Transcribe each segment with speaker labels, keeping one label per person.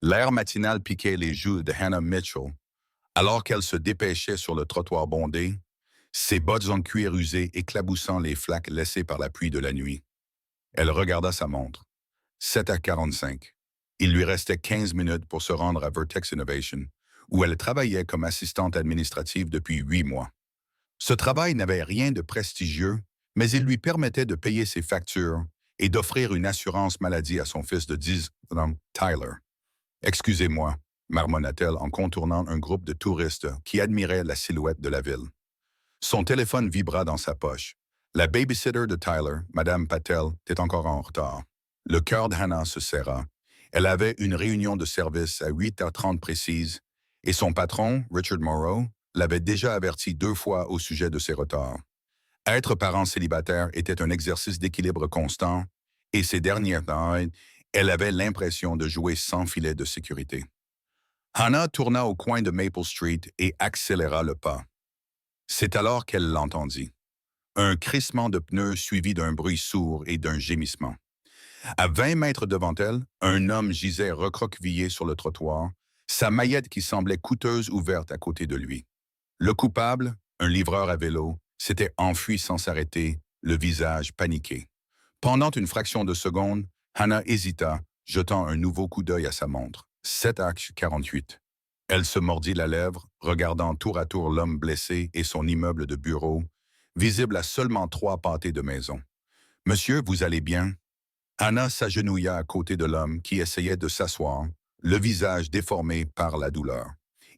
Speaker 1: L'air matinal piquait les joues de Hannah Mitchell alors qu'elle se dépêchait sur le trottoir bondé, ses bottes en cuir usé éclaboussant les flaques laissées par la pluie de la nuit. Elle regarda sa montre. 7h45. Il lui restait 15 minutes pour se rendre à Vertex Innovation, où elle travaillait comme assistante administrative depuis 8 mois. Ce travail n'avait rien de prestigieux, mais il lui permettait de payer ses factures et d'offrir une assurance maladie à son fils de 10 ans, Tyler. Excusez-moi, marmonna-t-elle en contournant un groupe de touristes qui admiraient la silhouette de la ville. Son téléphone vibra dans sa poche. La babysitter de Tyler, Madame Patel, était encore en retard. Le cœur d'Hannah se serra. Elle avait une réunion de service à 8h30 précise et son patron, Richard Morrow, l'avait déjà averti 2 fois au sujet de ses retards. Être parent célibataire était un exercice d'équilibre constant et ces dernières années, elle avait l'impression de jouer sans filet de sécurité. Hannah tourna au coin de Maple Street et accéléra le pas. C'est alors qu'elle l'entendit. Un crissement de pneus suivi d'un bruit sourd et d'un gémissement. À 20 mètres devant elle, un homme gisait recroquevillé sur le trottoir, sa maillette qui semblait coûteuse ouverte à côté de lui. Le coupable, un livreur à vélo, s'était enfui sans s'arrêter, le visage paniqué. Pendant une fraction de seconde, Hannah hésita, jetant un nouveau coup d'œil à sa montre. 7h48. Elle se mordit la lèvre, regardant tour à tour l'homme blessé et son immeuble de bureau, visible à seulement 3 pâtés de maison. « Monsieur, vous allez bien? » Hannah s'agenouilla à côté de l'homme qui essayait de s'asseoir, le visage déformé par la douleur.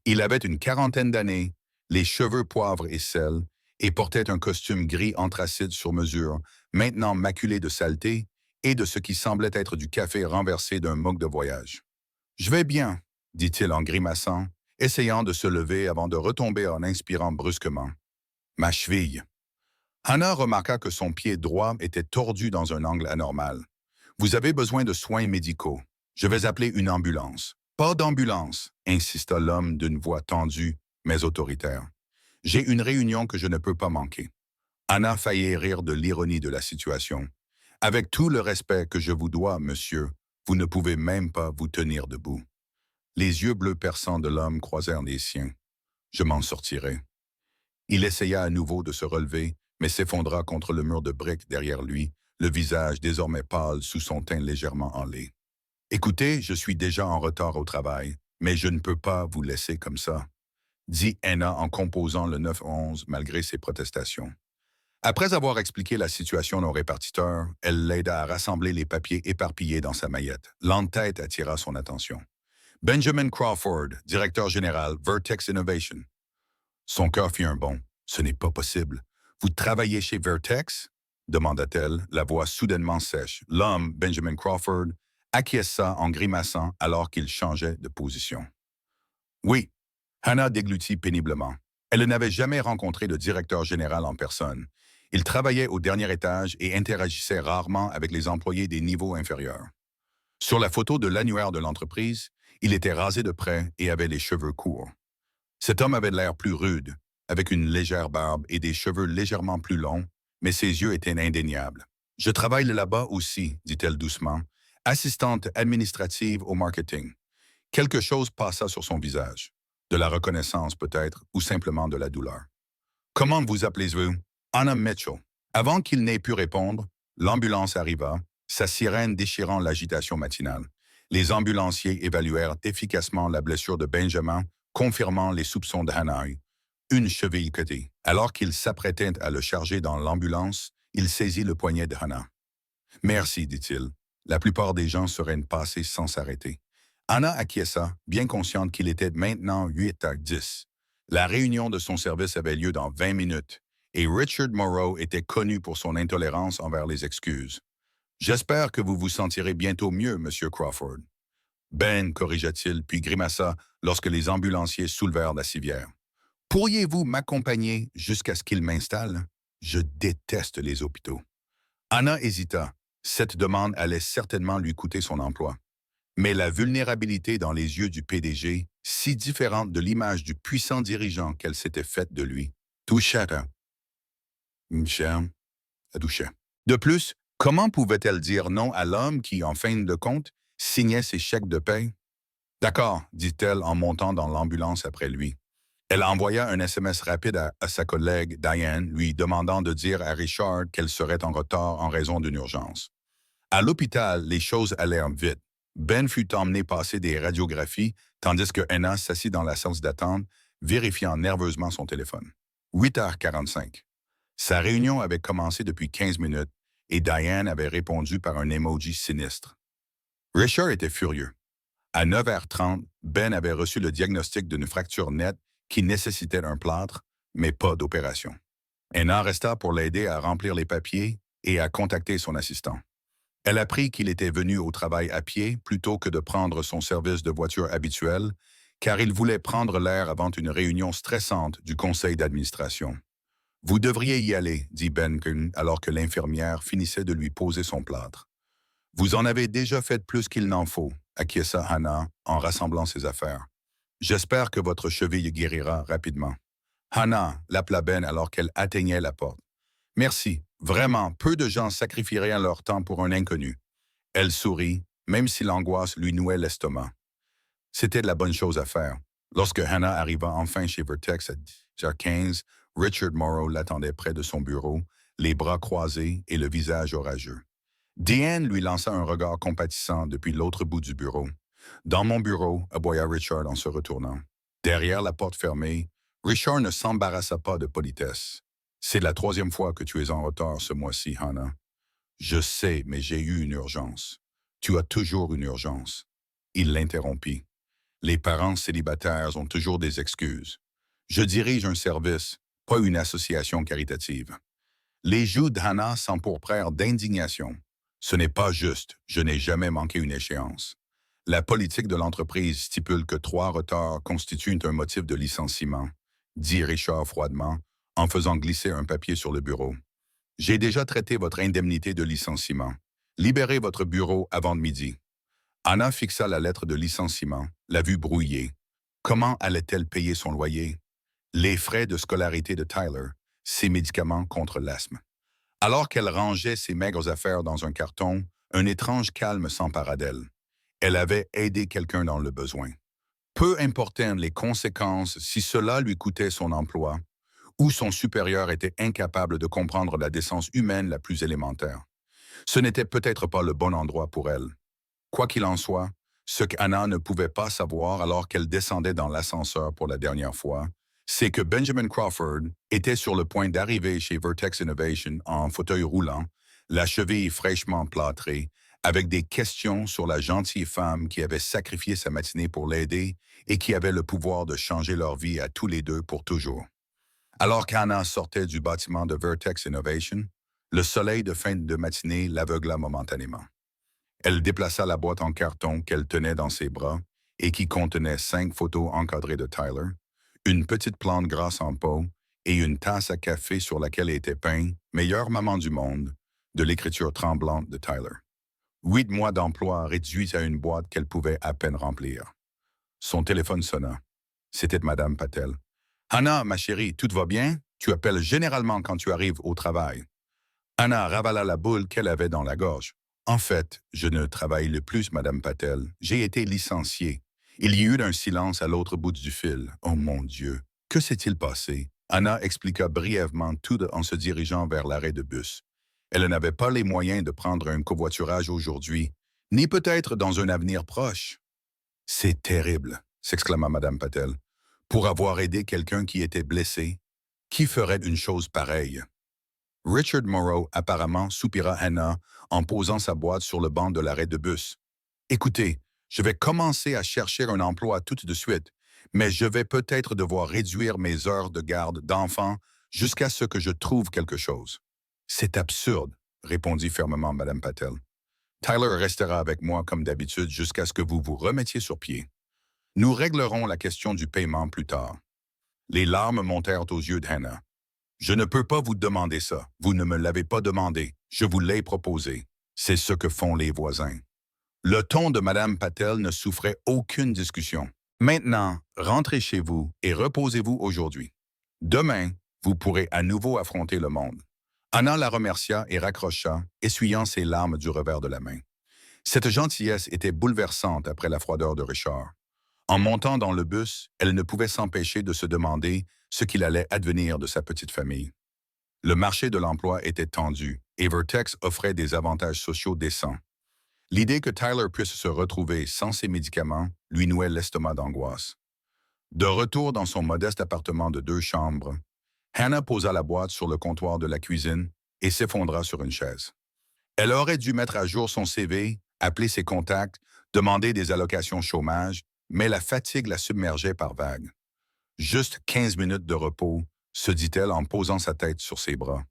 Speaker 1: Il avait une quarantaine d'années, les cheveux poivre et sel, et portait un costume gris anthracite sur mesure, maintenant maculé de saleté et de ce qui semblait être du café renversé d'un mug de voyage. « Je vais bien, » dit-il en grimaçant, essayant de se lever avant de retomber en inspirant brusquement. « Ma cheville. » Hannah remarqua que son pied droit était tordu dans un angle anormal. « Vous avez besoin de soins médicaux. Je vais appeler une ambulance. »« Pas d'ambulance, » insista l'homme d'une voix tendue, mais autoritaire. « J'ai une réunion que je ne peux pas manquer. » Hannah faillit rire de l'ironie de la situation. « Avec tout le respect que je vous dois, monsieur, vous ne pouvez même pas vous tenir debout. » Les yeux bleus perçants de l'homme croisèrent les siens. « Je m'en sortirai. » Il essaya à nouveau de se relever, mais s'effondra contre le mur de briques derrière lui, le visage désormais pâle sous son teint légèrement enlaid. « Écoutez, je suis déjà en retard au travail, mais je ne peux pas vous laisser comme ça, » dit Hannah en composant le 911 malgré ses protestations. Après avoir expliqué la situation au répartiteur, elle l'aida à rassembler les papiers éparpillés dans sa maillette. L'entête attira son attention. « Benjamin Crawford, directeur général, Vertex Innovation. » Son cœur fit un bond. « Ce n'est pas possible. Vous travaillez chez Vertex ?» demanda-t-elle, la voix soudainement sèche. L'homme, Benjamin Crawford, acquiesça en grimaçant alors qu'il changeait de position. « Oui. » Hannah déglutit péniblement. Elle n'avait jamais rencontré de directeur général en personne. Il travaillait au dernier étage et interagissait rarement avec les employés des niveaux inférieurs. Sur la photo de l'annuaire de l'entreprise, il était rasé de près et avait les cheveux courts. Cet homme avait l'air plus rude, avec une légère barbe et des cheveux légèrement plus longs, mais ses yeux étaient indéniables. « Je travaille là-bas aussi, » dit-elle doucement, « assistante administrative au marketing. » Quelque chose passa sur son visage. De la reconnaissance peut-être, ou simplement de la douleur. « Comment vous appelez-vous? »« Hannah Mitchell. » Avant qu'il n'ait pu répondre, l'ambulance arriva, sa sirène déchirant l'agitation matinale. Les ambulanciers évaluèrent efficacement la blessure de Benjamin, confirmant les soupçons de Hannah. Une cheville cotée. Alors qu'il s'apprêtait à le charger dans l'ambulance, il saisit le poignet de Hannah. « Merci, dit-il. La plupart des gens seraient passés sans s'arrêter. » Hannah acquiesça, bien consciente qu'il était maintenant 8h10. La réunion de son service avait lieu dans 20 minutes, et Richard Morrow était connu pour son intolérance envers les excuses. « J'espère que vous vous sentirez bientôt mieux, Monsieur Crawford. » Ben, corrigea-t-il, puis grimaça lorsque les ambulanciers soulevèrent la civière. « Pourriez-vous m'accompagner jusqu'à ce qu'il m'installe? Je déteste les hôpitaux. » Hannah hésita. Cette demande allait certainement lui coûter son emploi. Mais la vulnérabilité dans les yeux du PDG, si différente de l'image du puissant dirigeant qu'elle s'était faite de lui, touchait à touchait. De plus, comment pouvait-elle dire non à l'homme qui, en fin de compte, signait ses chèques de paie? D'accord, dit-elle en montant dans l'ambulance après lui. Elle envoya un SMS rapide à sa collègue Diane, lui demandant de dire à Richard qu'elle serait en retard en raison d'une urgence. À l'hôpital, les choses allèrent vite. Ben fut emmené passer des radiographies, tandis que Anna s'assit dans la salle d'attente, vérifiant nerveusement son téléphone. 8h45. Sa réunion avait commencé depuis 15 minutes et Diane avait répondu par un emoji sinistre. Richard était furieux. À 9h30, Ben avait reçu le diagnostic d'une fracture nette qui nécessitait un plâtre, mais pas d'opération. Anna resta pour l'aider à remplir les papiers et à contacter son assistant. Elle apprit qu'il était venu au travail à pied plutôt que de prendre son service de voiture habituel, car il voulait prendre l'air avant une réunion stressante du conseil d'administration. Vous devriez y aller, dit Benken alors que l'infirmière finissait de lui poser son plâtre. Vous en avez déjà fait plus qu'il n'en faut, acquiesça Hannah en rassemblant ses affaires. J'espère que votre cheville guérira rapidement. Hannah l'appela Ben alors qu'elle atteignait la porte. Merci. Vraiment, peu de gens sacrifieraient leur temps pour un inconnu. Elle sourit, même si l'angoisse lui nouait l'estomac. C'était de la bonne chose à faire. Lorsque Hannah arriva enfin chez Vertex à 10h15, Richard Morrow l'attendait près de son bureau, les bras croisés et le visage orageux. Diane lui lança un regard compatissant depuis l'autre bout du bureau. Dans mon bureau, aboya Richard en se retournant. Derrière la porte fermée, Richard ne s'embarrassa pas de politesse. C'est la 3e fois que tu es en retard ce mois-ci, Hannah. Je sais, mais j'ai eu une urgence. Tu as toujours une urgence. Il l'interrompit. Les parents célibataires ont toujours des excuses. Je dirige un service, pas une association caritative. Les joues d'Hannah s'empourprèrent d'indignation. Ce n'est pas juste, je n'ai jamais manqué une échéance. La politique de l'entreprise stipule que 3 retards constituent un motif de licenciement, dit Richard froidement, en faisant glisser un papier sur le bureau. J'ai déjà traité votre indemnité de licenciement. Libérez votre bureau avant midi. Anna fixa la lettre de licenciement, la vue brouillée. Comment allait-elle payer son loyer? Les frais de scolarité de Tyler, ses médicaments contre l'asthme. Alors qu'elle rangeait ses maigres affaires dans un carton, un étrange calme s'empara d'elle. Elle avait aidé quelqu'un dans le besoin. Peu importaient les conséquences si cela lui coûtait son emploi, ou son supérieur était incapable de comprendre la décence humaine la plus élémentaire. Ce n'était peut-être pas le bon endroit pour elle. Quoi qu'il en soit, ce qu'Anna ne pouvait pas savoir alors qu'elle descendait dans l'ascenseur pour la dernière fois, c'est que Benjamin Crawford était sur le point d'arriver chez Vertex Innovation en fauteuil roulant, la cheville fraîchement plâtrée, avec des questions sur la gentille femme qui avait sacrifié sa matinée pour l'aider et qui avait le pouvoir de changer leur vie à tous les deux pour toujours. Alors qu'Anna sortait du bâtiment de Vertex Innovation, le soleil de fin de matinée l'aveugla momentanément. Elle déplaça la boîte en carton qu'elle tenait dans ses bras et qui contenait 5 photos encadrées de Tyler, une petite plante grasse en pot et une tasse à café sur laquelle était peint « Meilleure maman du monde » de l'écriture tremblante de Tyler. 8 mois d'emploi réduits à une boîte qu'elle pouvait à peine remplir. Son téléphone sonna. C'était Madame Patel. « Hannah, ma chérie, tout va bien? Tu appelles généralement quand tu arrives au travail. » Hannah ravala la boule qu'elle avait dans la gorge. « En fait, je ne travaille le plus, Madame Patel. J'ai été licenciée. » Il y eut un silence à l'autre bout du fil. « Oh mon Dieu, que s'est-il passé? » Hannah expliqua brièvement tout en se dirigeant vers l'arrêt de bus. Elle n'avait pas les moyens de prendre un covoiturage aujourd'hui, ni peut-être dans un avenir proche. « C'est terrible, » s'exclama Madame Patel. « Pour avoir aidé quelqu'un qui était blessé, qui ferait une chose pareille? » Richard Morrow apparemment soupira Hannah en posant sa boîte sur le banc de l'arrêt de bus. « Écoutez, je vais commencer à chercher un emploi tout de suite, mais je vais peut-être devoir réduire mes heures de garde d'enfants jusqu'à ce que je trouve quelque chose. »« C'est absurde, » répondit fermement Mme Patel. « Tyler restera avec moi comme d'habitude jusqu'à ce que vous vous remettiez sur pied. Nous réglerons la question du paiement plus tard. » Les larmes montèrent aux yeux d'Hannah. « Je ne peux pas vous demander ça. Vous ne me l'avez pas demandé. Je vous l'ai proposé. C'est ce que font les voisins. » Le ton de Mme Patel ne souffrait aucune discussion. « Maintenant, rentrez chez vous et reposez-vous aujourd'hui. Demain, vous pourrez à nouveau affronter le monde. » Hannah la remercia et raccrocha, essuyant ses larmes du revers de la main. Cette gentillesse était bouleversante après la froideur de Richard. En montant dans le bus, elle ne pouvait s'empêcher de se demander ce qu'il allait advenir de sa petite famille. Le marché de l'emploi était tendu et Vertex offrait des avantages sociaux décents. L'idée que Tyler puisse se retrouver sans ses médicaments lui nouait l'estomac d'angoisse. De retour dans son modeste appartement de 2 chambres, Hannah posa la boîte sur le comptoir de la cuisine et s'effondra sur une chaise. Elle aurait dû mettre à jour son CV, appeler ses contacts, demander des allocations chômage, mais la fatigue la submergeait par vagues. Juste 15 minutes de repos, se dit-elle en posant sa tête sur ses bras.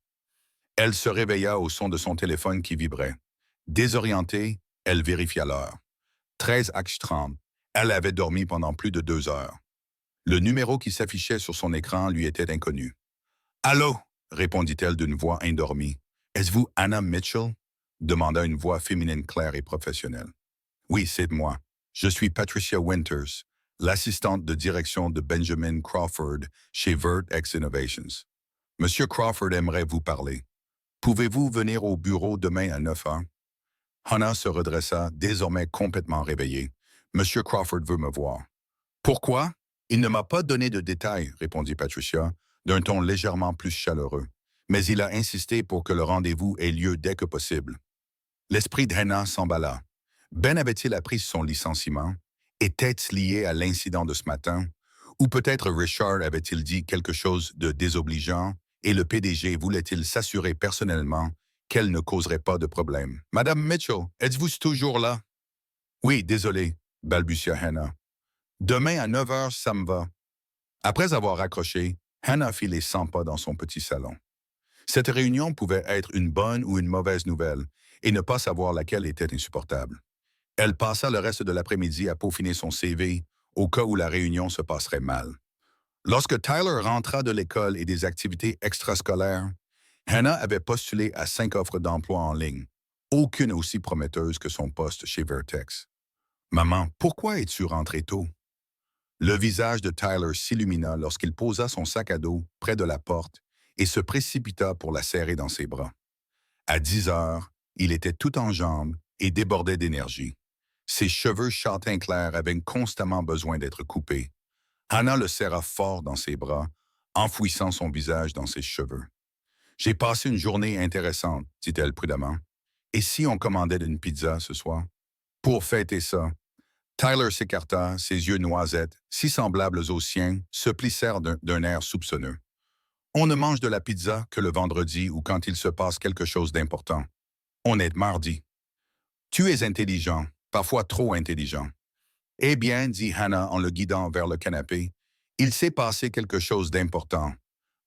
Speaker 1: Elle se réveilla au son de son téléphone qui vibrait. Désorientée, elle vérifia l'heure. 13h30. Elle avait dormi pendant plus de 2 heures. Le numéro qui s'affichait sur son écran lui était inconnu. « Allô » répondit-elle d'une voix endormie. « Êtes-vous Hannah Mitchell » demanda une voix féminine claire et professionnelle. « Oui, c'est moi. Je suis Patricia Winters, l'assistante de direction de Benjamin Crawford chez Vertex Innovations. Monsieur Crawford aimerait vous parler. Pouvez-vous venir au bureau demain à 9 heures? » Hannah se redressa, désormais complètement réveillée. « Monsieur Crawford veut me voir. »« Pourquoi? » »« Il ne m'a pas donné de détails, » répondit Patricia, d'un ton légèrement plus chaleureux. Mais il a insisté pour que le rendez-vous ait lieu dès que possible. L'esprit d'Hannah s'emballa. Ben avait-il appris son licenciement? Était-ce lié à l'incident de ce matin? Ou peut-être Richard avait-il dit quelque chose de désobligeant et le PDG voulait-il s'assurer personnellement qu'elle ne causerait pas de problème? « Madame Mitchell, êtes-vous toujours là? »« Oui, désolé, » balbutia Hannah. « Demain à 9 heures, ça me va. » Après avoir raccroché, Hannah fit les 100 pas dans son petit salon. Cette réunion pouvait être une bonne ou une mauvaise nouvelle, et ne pas savoir laquelle était insupportable. Elle passa le reste de l'après-midi à peaufiner son CV, au cas où la réunion se passerait mal. Lorsque Tyler rentra de l'école et des activités extrascolaires, Hannah avait postulé à 5 offres d'emploi en ligne, aucune aussi prometteuse que son poste chez Vertex. « Maman, pourquoi es-tu rentrée tôt? » Le visage de Tyler s'illumina lorsqu'il posa son sac à dos près de la porte et se précipita pour la serrer dans ses bras. À 10 heures, il était tout en jambes et débordait d'énergie. Ses cheveux châtain clair avaient constamment besoin d'être coupés. Hannah le serra fort dans ses bras, enfouissant son visage dans ses cheveux. « J'ai passé une journée intéressante, » dit-elle prudemment. « Et si on commandait une pizza ce soir? » Pour fêter ça, Tyler s'écarta, ses yeux noisettes, si semblables aux siens, se plissèrent d'un air soupçonneux. « On ne mange de la pizza que le vendredi ou quand il se passe quelque chose d'important. On est mardi. »« Tu es intelligent, parfois trop intelligent. » « Eh bien, » dit Hannah en le guidant vers le canapé, « il s'est passé quelque chose d'important.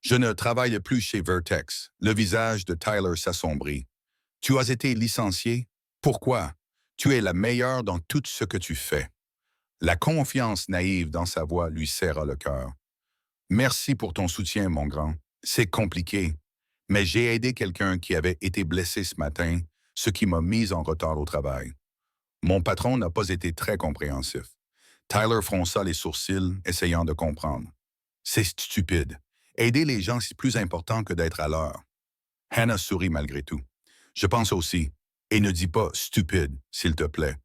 Speaker 1: Je ne travaille plus chez Vertex. » Le visage de Tyler s'assombrit. « Tu as été licencié? Pourquoi? Tu es la meilleure dans tout ce que tu fais. » La confiance naïve dans sa voix lui serra le cœur. « Merci pour ton soutien, mon grand. C'est compliqué, mais j'ai aidé quelqu'un qui avait été blessé ce matin, ce qui m'a mis en retard au travail. » Mon patron n'a pas été très compréhensif. Tyler fronça les sourcils, essayant de comprendre. « C'est stupide. Aider les gens, c'est plus important que d'être à l'heure. » Hannah sourit malgré tout. « Je pense aussi. Et ne dis pas « stupide », s'il te plaît. »«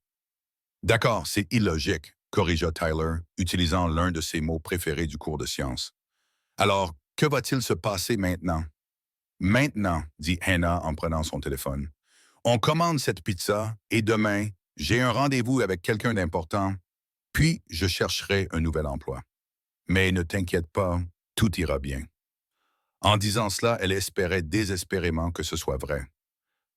Speaker 1: D'accord, c'est illogique, » corrigea Tyler, utilisant l'un de ses mots préférés du cours de sciences. « Alors, que va-t-il se passer maintenant? »« Maintenant, » dit Hannah en prenant son téléphone. « On commande cette pizza et demain, j'ai un rendez-vous avec quelqu'un d'important, puis je chercherai un nouvel emploi. Mais ne t'inquiète pas, tout ira bien. » En disant cela, elle espérait désespérément que ce soit vrai.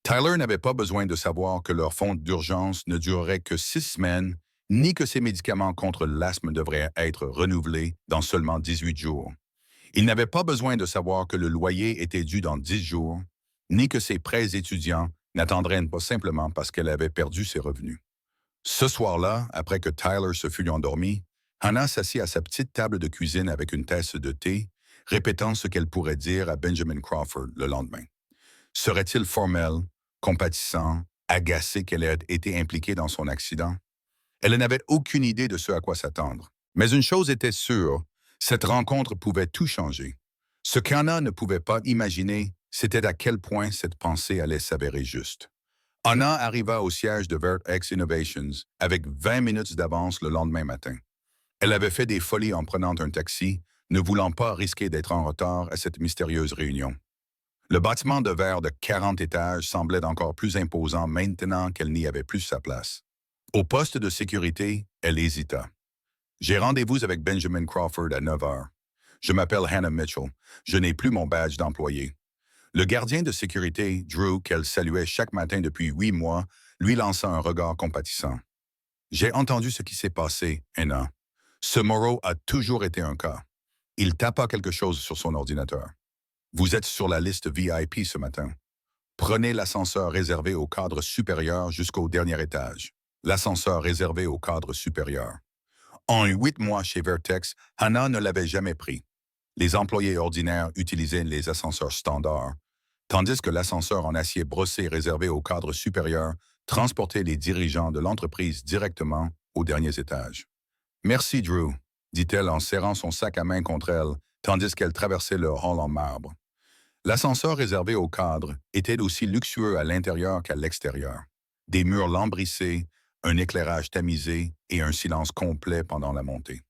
Speaker 1: Tyler n'avait pas besoin de savoir que leur fonds d'urgence ne durerait que 6 semaines, ni que ses médicaments contre l'asthme devraient être renouvelés dans seulement 18 jours. Il n'avait pas besoin de savoir que le loyer était dû dans 10 jours, ni que ses prêts étudiants n'attendraient pas simplement parce qu'elle avait perdu ses revenus. Ce soir-là, après que Tyler se fut endormi, Hannah s'assit à sa petite table de cuisine avec une tasse de thé, répétant ce qu'elle pourrait dire à Benjamin Crawford le lendemain. Serait-il formel, compatissant, agacé qu'elle ait été impliquée dans son accident? Elle n'avait aucune idée de ce à quoi s'attendre. Mais une chose était sûre, cette rencontre pouvait tout changer. Ce qu'Hannah ne pouvait pas imaginer, c'était à quel point cette pensée allait s'avérer juste. Hannah arriva au siège de Vertex Innovations avec 20 minutes d'avance le lendemain matin. Elle avait fait des folies en prenant un taxi, ne voulant pas risquer d'être en retard à cette mystérieuse réunion. Le bâtiment de verre de 40 étages semblait encore plus imposant maintenant qu'elle n'y avait plus sa place. Au poste de sécurité, elle hésita. J'ai rendez-vous avec Benjamin Crawford à 9 heures. Je m'appelle Hannah Mitchell. Je n'ai plus mon badge d'employé. Le gardien de sécurité, Drew, qu'elle saluait chaque matin depuis 8 mois, lui lança un regard compatissant. J'ai entendu ce qui s'est passé, Hannah. Ce Morrow a toujours été un cas. Il tapa quelque chose sur son ordinateur. Vous êtes sur la liste VIP ce matin. Prenez l'ascenseur réservé au cadre supérieur jusqu'au dernier étage. L'ascenseur réservé au cadre supérieur. En 8 mois chez Vertex, Hannah ne l'avait jamais pris. Les employés ordinaires utilisaient les ascenseurs standards, tandis que l'ascenseur en acier brossé réservé au cadre supérieur transportait les dirigeants de l'entreprise directement aux derniers étages. Merci, Drew, dit-elle en serrant son sac à main contre elle, tandis qu'elle traversait le hall en marbre. L'ascenseur réservé au cadre était aussi luxueux à l'intérieur qu'à l'extérieur. Des murs lambrissés, un éclairage tamisé et un silence complet pendant la montée.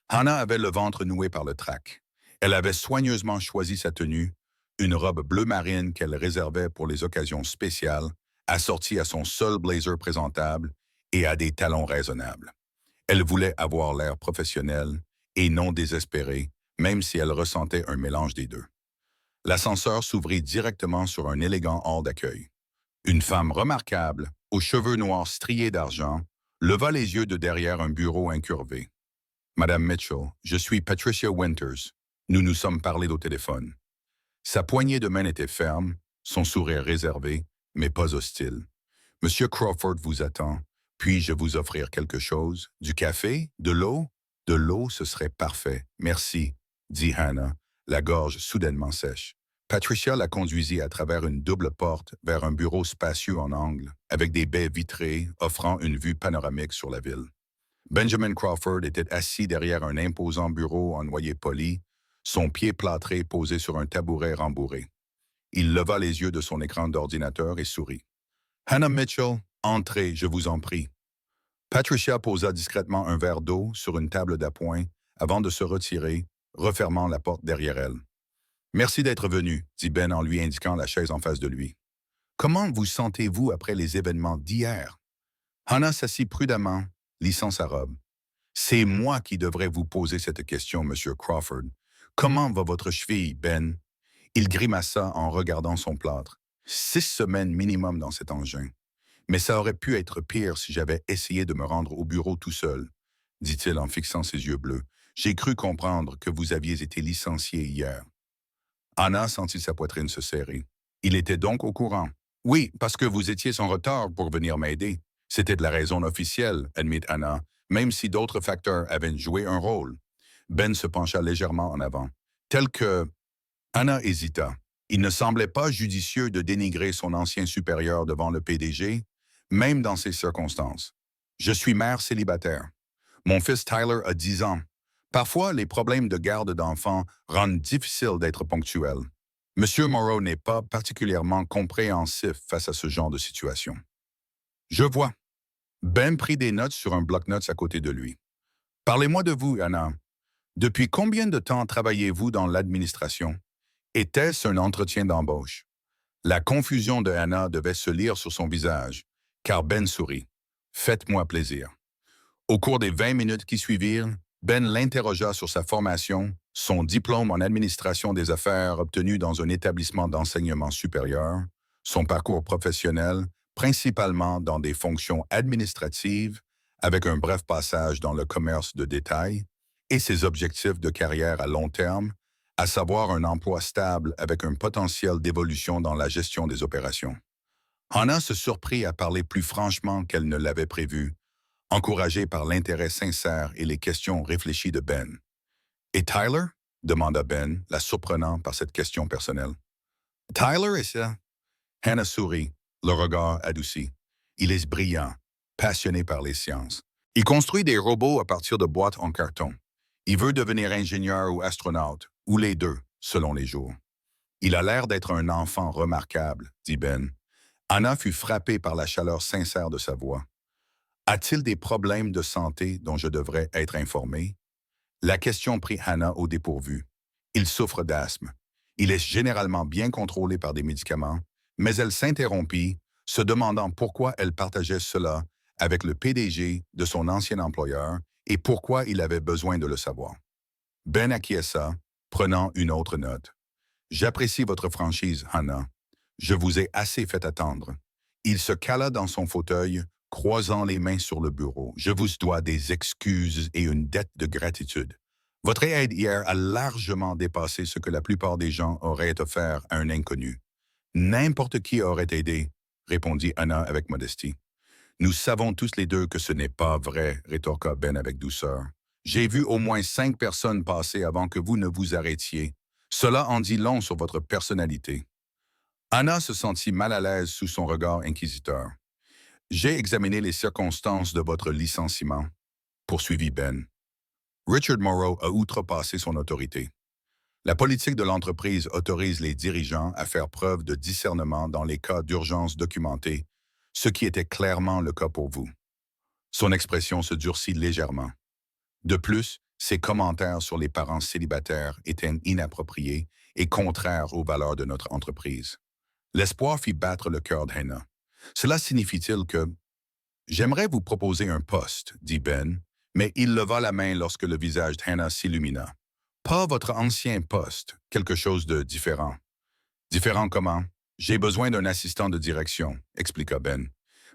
Speaker 1: Hannah avait le ventre noué par le trac. Elle avait soigneusement choisi sa tenue, une robe bleu marine qu'elle réservait pour les occasions spéciales, assortie à son seul blazer présentable et à des talons raisonnables. Elle voulait avoir l'air professionnel et non désespéré, même si elle ressentait un mélange des deux. L'ascenseur s'ouvrit directement sur un élégant hall d'accueil. Une femme remarquable, aux cheveux noirs striés d'argent, leva les yeux de derrière un bureau incurvé. Madame Mitchell, je suis Patricia Winters. Nous nous sommes parlé au téléphone. Sa poignée de main était ferme, son sourire réservé, mais pas hostile. Monsieur Crawford vous attend. Puis-je vous offrir quelque chose? Du café? De l'eau? De l'eau, ce serait parfait. Merci, dit Hannah, la gorge soudainement sèche. Patricia la conduisit à travers une double porte vers un bureau spacieux en angle, avec des baies vitrées offrant une vue panoramique sur la ville. Benjamin Crawford était assis derrière un imposant bureau en noyer poli, son pied plâtré posé sur un tabouret rembourré. Il leva les yeux de son écran d'ordinateur et sourit. « Hannah Mitchell, entrez, je vous en prie. » Patricia posa discrètement un verre d'eau sur une table d'appoint avant de se retirer, refermant la porte derrière elle. « Merci d'être venu, dit Ben en lui indiquant la chaise en face de lui. « Comment vous sentez-vous après les événements d'hier? » Hannah s'assit prudemment, lissant sa robe. « C'est moi qui devrais vous poser cette question, Monsieur Crawford. Comment va votre cheville, Ben? » Il grimaça en regardant son plâtre. 6 semaines minimum dans cet engin. Mais ça aurait pu être pire si j'avais essayé de me rendre au bureau tout seul, dit-il en fixant ses yeux bleus. J'ai cru comprendre que vous aviez été licencié hier. Hannah sentit sa poitrine se serrer. Il était donc au courant. Oui, parce que vous étiez en retard pour venir m'aider. C'était de la raison officielle, admit Hannah, même si d'autres facteurs avaient joué un rôle. Ben se pencha légèrement en avant. Tel que... Hannah hésita. Il ne semblait pas judicieux de dénigrer son ancien supérieur devant le PDG, même dans ces circonstances. Je suis mère célibataire. Mon fils Tyler a 10 ans. Parfois, les problèmes de garde d'enfants rendent difficile d'être ponctuel. Monsieur Morrow n'est pas particulièrement compréhensif face à ce genre de situation. Je vois. Ben prit des notes sur un bloc-notes à côté de lui. Parlez-moi de vous, Hannah. Depuis combien de temps travaillez-vous dans l'administration? Était-ce un entretien d'embauche? La confusion de Hannah devait se lire sur son visage, car Ben sourit. Faites-moi plaisir. Au cours des 20 minutes qui suivirent, Ben l'interrogea sur sa formation, son diplôme en administration des affaires obtenu dans un établissement d'enseignement supérieur, son parcours professionnel, principalement dans des fonctions administratives, avec un bref passage dans le commerce de détail, et ses objectifs de carrière à long terme, à savoir un emploi stable avec un potentiel d'évolution dans la gestion des opérations. Hannah se surprit à parler plus franchement qu'elle ne l'avait prévu, encouragée par l'intérêt sincère et les questions réfléchies de Ben. « Et Tyler? » demanda Ben, la surprenant par cette question personnelle. « Tyler est ça? » Hannah sourit, le regard adouci. Il est brillant, passionné par les sciences. Il construit des robots à partir de boîtes en carton. Il veut devenir ingénieur ou astronaute, ou les deux, selon les jours. Il a l'air d'être un enfant remarquable, dit Ben. Hannah fut frappée par la chaleur sincère de sa voix. A-t-il des problèmes de santé dont je devrais être informée? La question prit Hannah au dépourvu. Il souffre d'asthme. Il est généralement bien contrôlé par des médicaments, mais elle s'interrompit, se demandant pourquoi elle partageait cela avec le PDG de son ancien employeur et pourquoi il avait besoin de le savoir. Ben acquiesça, prenant une autre note. J'apprécie votre franchise, Hannah. Je vous ai assez fait attendre. Il se cala dans son fauteuil, croisant les mains sur le bureau. Je vous dois des excuses et une dette de gratitude. Votre aide hier a largement dépassé ce que la plupart des gens auraient offert à un inconnu. N'importe qui aurait aidé, répondit Anna avec modestie. Nous savons tous les deux que ce n'est pas vrai, rétorqua Ben avec douceur. J'ai vu au moins 5 personnes passer avant que vous ne vous arrêtiez. Cela en dit long sur votre personnalité. Anna se sentit mal à l'aise sous son regard inquisiteur. J'ai examiné les circonstances de votre licenciement, poursuivit Ben. Richard Morrow a outrepassé son autorité. La politique de l'entreprise autorise les dirigeants à faire preuve de discernement dans les cas d'urgence documentés, ce qui était clairement le cas pour vous. Son expression se durcit légèrement. De plus, ses commentaires sur les parents célibataires étaient inappropriés et contraires aux valeurs de notre entreprise. L'espoir fit battre le cœur d'Hannah. Cela signifie-t-il que... J'aimerais vous proposer un poste, dit Ben, mais il leva la main lorsque le visage d'Hannah s'illumina. Pas votre ancien poste, quelque chose de différent. Différent comment? J'ai besoin d'un assistant de direction, expliqua Ben.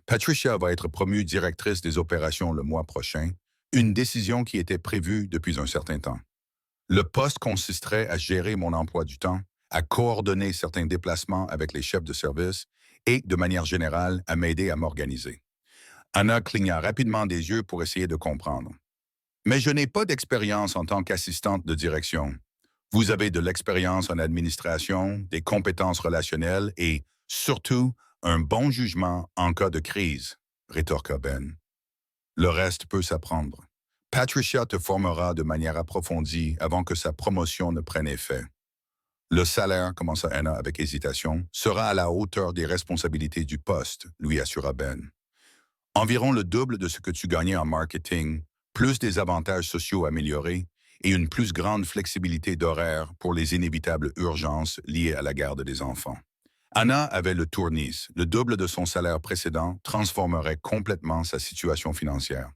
Speaker 1: Patricia va être promue directrice des opérations le mois prochain, une décision qui était prévue depuis un certain temps. Le poste consisterait à gérer mon emploi du temps, à coordonner certains déplacements avec les chefs de service et, de manière générale, à m'aider à m'organiser. Anna cligna rapidement des yeux pour essayer de comprendre. Mais je n'ai pas d'expérience en tant qu'assistante de direction. Vous avez de l'expérience en administration, des compétences relationnelles et, surtout, un bon jugement en cas de crise, rétorqua Ben. Le reste peut s'apprendre. Patricia te formera de manière approfondie avant que sa promotion ne prenne effet. Le salaire, commença Anna avec hésitation, sera à la hauteur des responsabilités du poste, lui assura Ben. Environ le double de ce que tu gagnais en marketing, plus des avantages sociaux améliorés et une plus grande flexibilité d'horaire pour les inévitables urgences liées à la garde des enfants. Anna avait le tournis, le double de son salaire précédent transformerait complètement sa situation financière.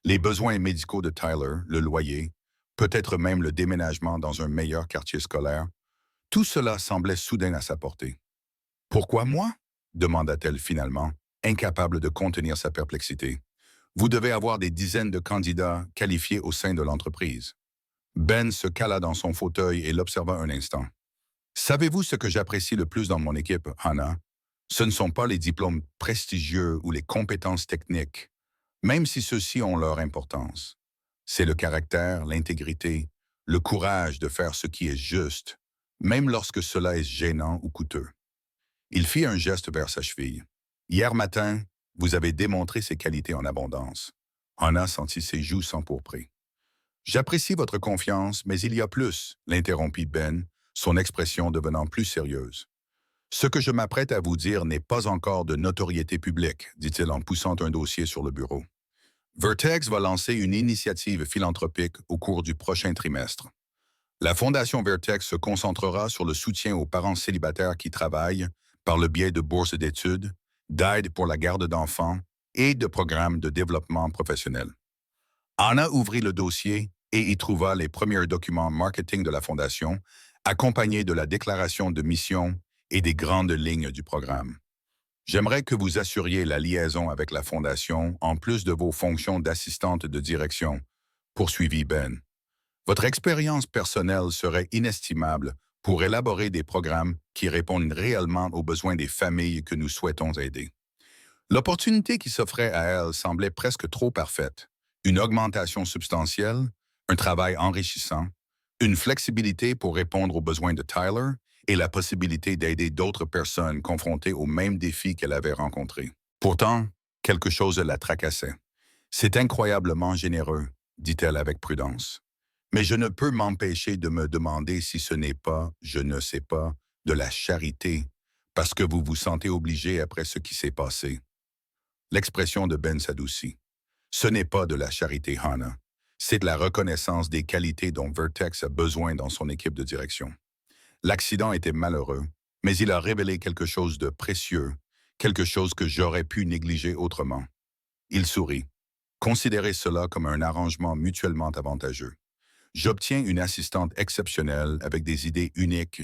Speaker 1: Les besoins médicaux de Tyler, le loyer, peut-être même le déménagement dans un meilleur quartier scolaire, tout cela semblait soudain à sa portée. « Pourquoi moi ?» demanda-t-elle finalement, incapable de contenir sa perplexité. « Vous devez avoir des dizaines de candidats qualifiés au sein de l'entreprise. » Ben se cala dans son fauteuil et l'observa un instant. « Savez-vous ce que j'apprécie le plus dans mon équipe, Hannah? Ce ne sont pas les diplômes prestigieux ou les compétences techniques, même si ceux-ci ont leur importance. C'est le caractère, l'intégrité, le courage de faire ce qui est juste, même lorsque cela est gênant ou coûteux. » Il fit un geste vers sa cheville. « Hier matin, vous avez démontré ces qualités en abondance. » Hannah sentit ses joues s'empourprer. « J'apprécie votre confiance, mais il y a plus, » l'interrompit Ben, son expression devenant plus sérieuse. « Ce que je m'apprête à vous dire n'est pas encore de notoriété publique, dit-il en poussant un dossier sur le bureau. Vertex va lancer une initiative philanthropique au cours du prochain trimestre. La Fondation Vertex se concentrera sur le soutien aux parents célibataires qui travaillent par le biais de bourses d'études, d'aide pour la garde d'enfants et de programmes de développement professionnel. Anna ouvrit le dossier et y trouva les premiers documents marketing de la Fondation, accompagnés de la déclaration de mission et des grandes lignes du programme. J'aimerais que vous assuriez la liaison avec la Fondation en plus de vos fonctions d'assistante de direction, poursuivit Ben. Votre expérience personnelle serait inestimable pour élaborer des programmes qui répondent réellement aux besoins des familles que nous souhaitons aider. L'opportunité qui s'offrait à elle semblait presque trop parfaite. Une augmentation substantielle, un travail enrichissant, une flexibilité pour répondre aux besoins de Tyler et la possibilité d'aider d'autres personnes confrontées aux mêmes défis qu'elle avait rencontrés. Pourtant, quelque chose la tracassait. « C'est incroyablement généreux, » dit-elle avec prudence. « Mais je ne peux m'empêcher de me demander si ce n'est pas, je ne sais pas, de la charité, parce que vous vous sentez obligé après ce qui s'est passé. » L'expression de Ben s'adoucit. « Ce n'est pas de la charité, Hannah. C'est la reconnaissance des qualités dont Vertex a besoin dans son équipe de direction. L'accident était malheureux, mais il a révélé quelque chose de précieux, quelque chose que j'aurais pu négliger autrement. Il sourit. Considérez cela comme un arrangement mutuellement avantageux. J'obtiens une assistante exceptionnelle avec des idées uniques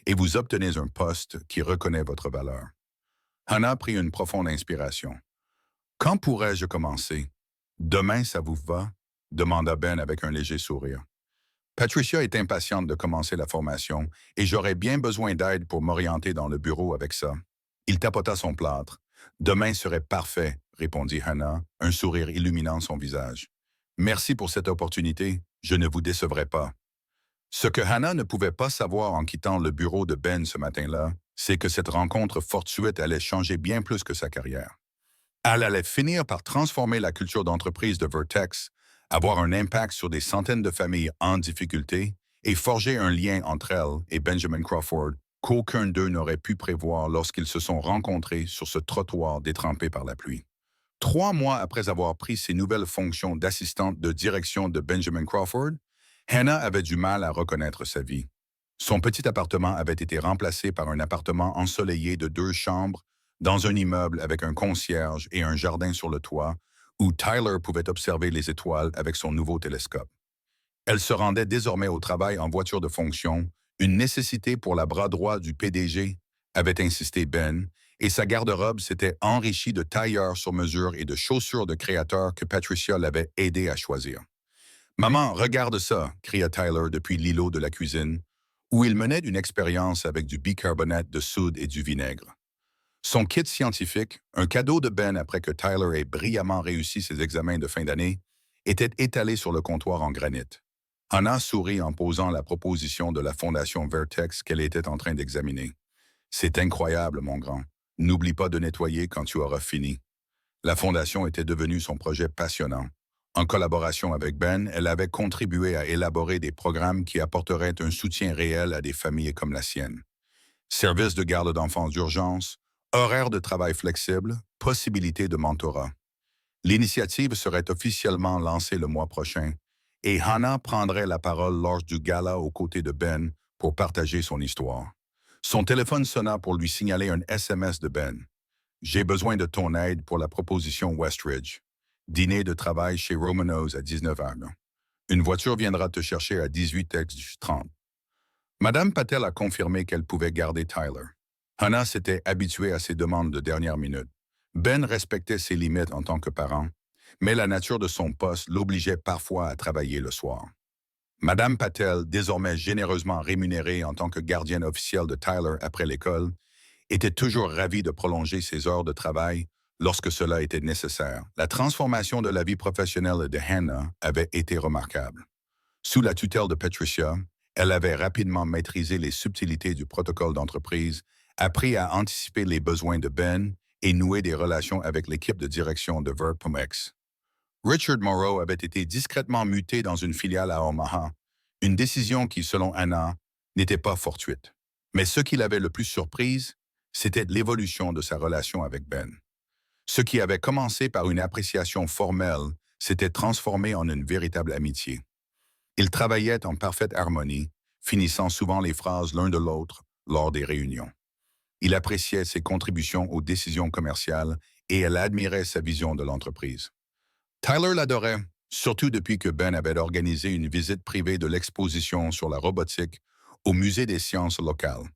Speaker 1: et vous obtenez un poste qui reconnaît votre valeur. Hannah prit une profonde inspiration. Quand pourrais-je commencer? Demain, ça vous va? Demanda Ben avec un léger sourire. Patricia est impatiente de commencer la formation et j'aurais bien besoin d'aide pour m'orienter dans le bureau avec ça. Il tapota son plâtre. Demain serait parfait, répondit Hannah, un sourire illuminant son visage. Merci pour cette opportunité, je ne vous décevrai pas. Ce que Hannah ne pouvait pas savoir en quittant le bureau de Ben ce matin-là, c'est que cette rencontre fortuite allait changer bien plus que sa carrière. Elle allait finir par transformer la culture d'entreprise de Vertex, avoir un impact sur des centaines de familles en difficulté et forger un lien entre elle et Benjamin Crawford qu'aucun d'eux n'aurait pu prévoir lorsqu'ils se sont rencontrés sur ce trottoir détrempé par la pluie. 3 mois après avoir pris ses nouvelles fonctions d'assistante de direction de Benjamin Crawford, Hannah avait du mal à reconnaître sa vie. Son petit appartement avait été remplacé par un appartement ensoleillé de 2 chambres dans un immeuble avec un concierge et un jardin sur le toit, où Tyler pouvait observer les étoiles avec son nouveau télescope. Elle se rendait désormais au travail en voiture de fonction, une nécessité pour la bras droit du PDG, avait insisté Ben, et sa garde-robe s'était enrichie de tailleurs sur mesure et de chaussures de créateur que Patricia l'avait aidé à choisir. Maman, regarde ça, cria Tyler depuis l'îlot de la cuisine, où il menait une expérience avec du bicarbonate de soude et du vinaigre. Son kit scientifique, un cadeau de Ben après que Tyler ait brillamment réussi ses examens de fin d'année, était étalé sur le comptoir en granit. Hannah sourit en posant la proposition de la Fondation Vertex qu'elle était en train d'examiner. C'est incroyable, mon grand. N'oublie pas de nettoyer quand tu auras fini. La Fondation était devenue son projet passionnant. En collaboration avec Ben, elle avait contribué à élaborer des programmes qui apporteraient un soutien réel à des familles comme la sienne. Services de garde d'enfants d'urgence, horaires de travail flexibles, possibilités de mentorat. L'initiative serait officiellement lancée le mois prochain et Hannah prendrait la parole lors du gala aux côtés de Ben pour partager son histoire. Son téléphone sonna pour lui signaler un SMS de Ben. J'ai besoin de ton aide pour la proposition Westridge. Dîner de travail chez Romano's à 19h. Une voiture viendra te chercher à 18h30. Madame Patel a confirmé qu'elle pouvait garder Tyler. Hannah s'était habituée à ses demandes de dernière minute. Ben respectait ses limites en tant que parent, mais la nature de son poste l'obligeait parfois à travailler le soir. Madame Patel, désormais généreusement rémunérée en tant que gardienne officielle de Tyler après l'école, était toujours ravie de prolonger ses heures de travail lorsque cela était nécessaire. La transformation de la vie professionnelle de Hannah avait été remarquable. Sous la tutelle de Patricia, elle avait rapidement maîtrisé les subtilités du protocole d'entreprise, appris à anticiper les besoins de Ben et noué des relations avec l'équipe de direction de Vertex. Richard Morrow avait été discrètement muté dans une filiale à Omaha, une décision qui, selon Hannah, n'était pas fortuite. Mais ce qui l'avait le plus surprise, c'était l'évolution de sa relation avec Ben. Ce qui avait commencé par une appréciation formelle s'était transformé en une véritable amitié. Ils travaillaient en parfaite harmonie, finissant souvent les phrases l'un de l'autre lors des réunions. Il appréciait ses contributions aux décisions commerciales et elle admirait sa vision de l'entreprise. Tyler l'adorait, surtout depuis que Ben avait organisé une visite privée de l'exposition sur la robotique au Musée des sciences locales.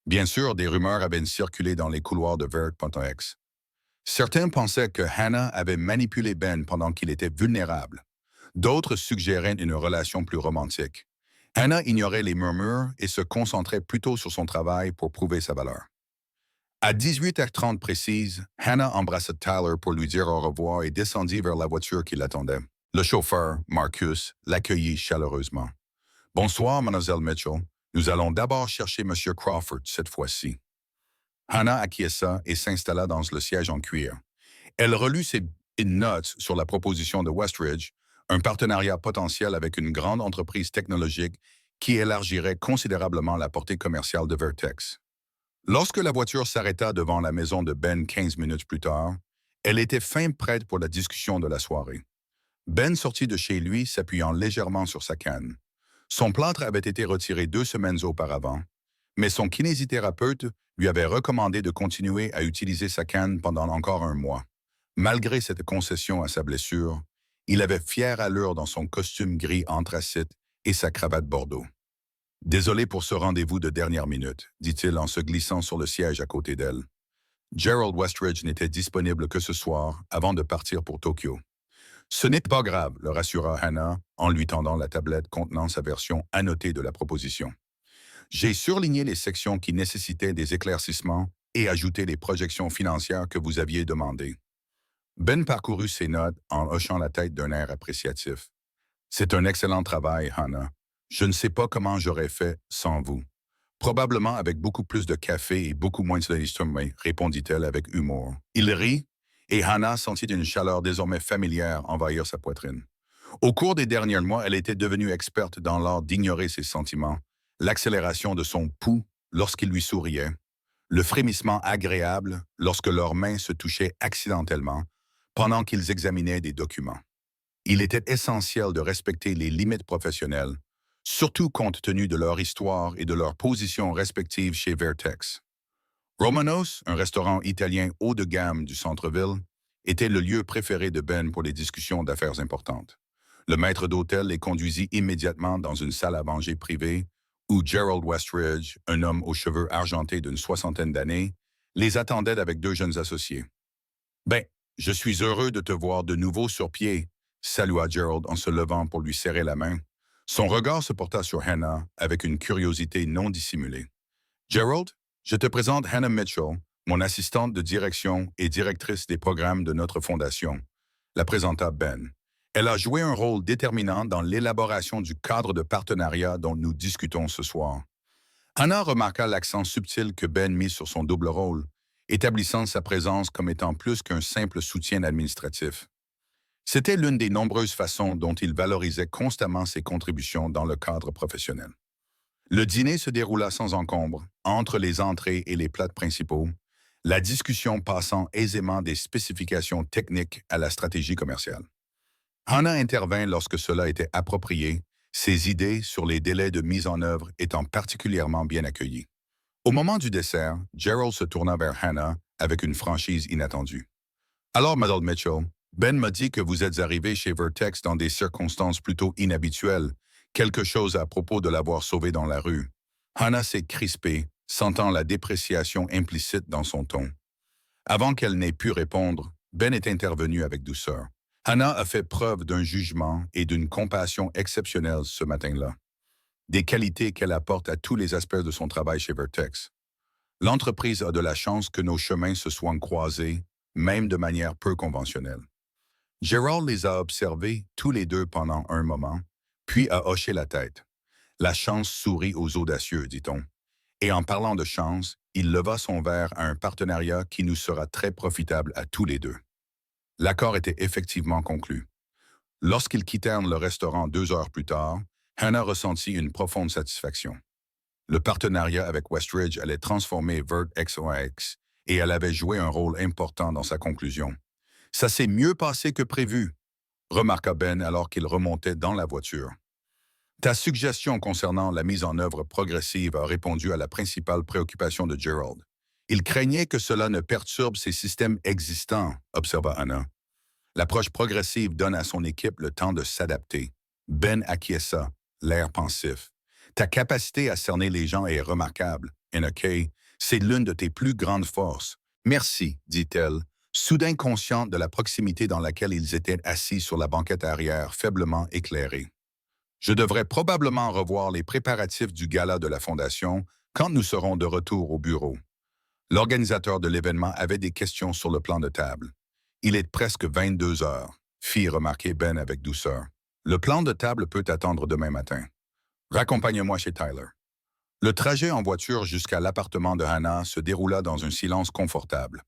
Speaker 1: Bien sûr, des rumeurs avaient circulé dans les couloirs de Vert.x. Certains pensaient que Hannah avait manipulé Ben pendant qu'il était vulnérable. D'autres suggéraient une relation plus romantique. Hannah ignorait les murmures et se concentrait plutôt sur son travail pour prouver sa valeur. À 18h30 précise, Hannah embrassa Tyler pour lui dire au revoir et descendit vers la voiture qui l'attendait. Le chauffeur, Marcus, l'accueillit chaleureusement. « Bonsoir, Mademoiselle Mitchell. Nous allons d'abord chercher M. Crawford cette fois-ci. » Hannah acquiesça et s'installa dans le siège en cuir. Elle relut ses notes sur la proposition de Westridge, un partenariat potentiel avec une grande entreprise technologique qui élargirait considérablement la portée commerciale de Vertex. Lorsque la voiture s'arrêta devant la maison de Ben 15 minutes plus tard, elle était fin prête pour la discussion de la soirée. Ben sortit de chez lui, s'appuyant légèrement sur sa canne. Son plâtre avait été retiré 2 semaines auparavant, mais son kinésithérapeute lui avait recommandé de continuer à utiliser sa canne pendant encore un mois. Malgré cette concession à sa blessure, il avait fière allure dans son costume gris anthracite et sa cravate bordeaux. Désolé pour ce rendez-vous de dernière minute, dit-il en se glissant sur le siège à côté d'elle. Gerald Westridge n'était disponible que ce soir avant de partir pour Tokyo. Ce n'est pas grave, le rassura Hannah en lui tendant la tablette contenant sa version annotée de la proposition. J'ai surligné les sections qui nécessitaient des éclaircissements et ajouté les projections financières que vous aviez demandées. Ben parcourut ses notes en hochant la tête d'un air appréciatif. C'est un excellent travail, Hannah. Je ne sais pas comment j'aurais fait sans vous. Probablement avec beaucoup plus de café et beaucoup moins de l'estomac, répondit-elle avec humour. Il rit, et Hannah sentit une chaleur désormais familière envahir sa poitrine. Au cours des derniers mois, elle était devenue experte dans l'art d'ignorer ses sentiments, l'accélération de son pouls lorsqu'il lui souriait, le frémissement agréable lorsque leurs mains se touchaient accidentellement pendant qu'ils examinaient des documents. Il était essentiel de respecter les limites professionnelles, surtout compte tenu de leur histoire et de leur position respective chez Vertex. Romanos, un restaurant italien haut de gamme du centre-ville, était le lieu préféré de Ben pour les discussions d'affaires importantes. Le maître d'hôtel les conduisit immédiatement dans une salle à manger privée où Gerald Westridge, un homme aux cheveux argentés d'une 60aine d'années, les attendait avec 2 jeunes associés. « Ben, je suis heureux de te voir de nouveau sur pied », salua Gerald en se levant pour lui serrer la main. Son regard se porta sur Hannah avec une curiosité non dissimulée. « Gerald, je te présente Hannah Mitchell, mon assistante de direction et directrice des programmes de notre fondation », la présenta Ben. Elle a joué un rôle déterminant dans l'élaboration du cadre de partenariat dont nous discutons ce soir. Hannah remarqua l'accent subtil que Ben mit sur son double rôle, établissant sa présence comme étant plus qu'un simple soutien administratif. C'était l'une des nombreuses façons dont il valorisait constamment ses contributions dans le cadre professionnel. Le dîner se déroula sans encombre, entre les entrées et les plats principaux, la discussion passant aisément des spécifications techniques à la stratégie commerciale. Hannah intervint lorsque cela était approprié, ses idées sur les délais de mise en œuvre étant particulièrement bien accueillies. Au moment du dessert, Gerald se tourna vers Hannah avec une franchise inattendue. « Alors, Madame Mitchell, Ben m'a dit que vous êtes arrivée chez Vertex dans des circonstances plutôt inhabituelles, quelque chose à propos de l'avoir sauvée dans la rue. » Hannah s'est crispée, sentant la dépréciation implicite dans son ton. Avant qu'elle n'ait pu répondre, Ben est intervenu avec douceur. Hannah a fait preuve d'un jugement et d'une compassion exceptionnelle ce matin-là. Des qualités qu'elle apporte à tous les aspects de son travail chez Vertex. L'entreprise a de la chance que nos chemins se soient croisés, même de manière peu conventionnelle. Gerald les a observés tous les deux pendant un moment, puis a hoché la tête. La chance sourit aux audacieux, dit-on. Et en parlant de chance, il leva son verre à un partenariat qui nous sera très profitable à tous les deux. L'accord était effectivement conclu. Lorsqu'ils quittèrent le restaurant 2 heures plus tard, Hannah ressentit une profonde satisfaction. Le partenariat avec Westridge allait transformer Vertex et elle avait joué un rôle important dans sa conclusion. « Ça s'est mieux passé que prévu », remarqua Ben alors qu'il remontait dans la voiture. « Ta suggestion concernant la mise en œuvre progressive a répondu à la principale préoccupation de Gerald. Il craignait que cela ne perturbe ses systèmes existants, observa Hannah. L'approche progressive donne à son équipe le temps de s'adapter. Ben acquiesça, l'air pensif. Ta capacité à cerner les gens est remarquable, N.K. C'est l'une de tes plus grandes forces. Merci, dit-elle, soudain consciente de la proximité dans laquelle ils étaient assis sur la banquette arrière, faiblement éclairée. Je devrais probablement revoir les préparatifs du gala de la Fondation quand nous serons de retour au bureau. L'organisateur de l'événement avait des questions sur le plan de table. « Il est presque 22 heures », fit remarquer Ben avec douceur. « Le plan de table peut attendre demain matin. Raccompagne-moi chez Tyler. » Le trajet en voiture jusqu'à l'appartement de Hannah se déroula dans un silence confortable.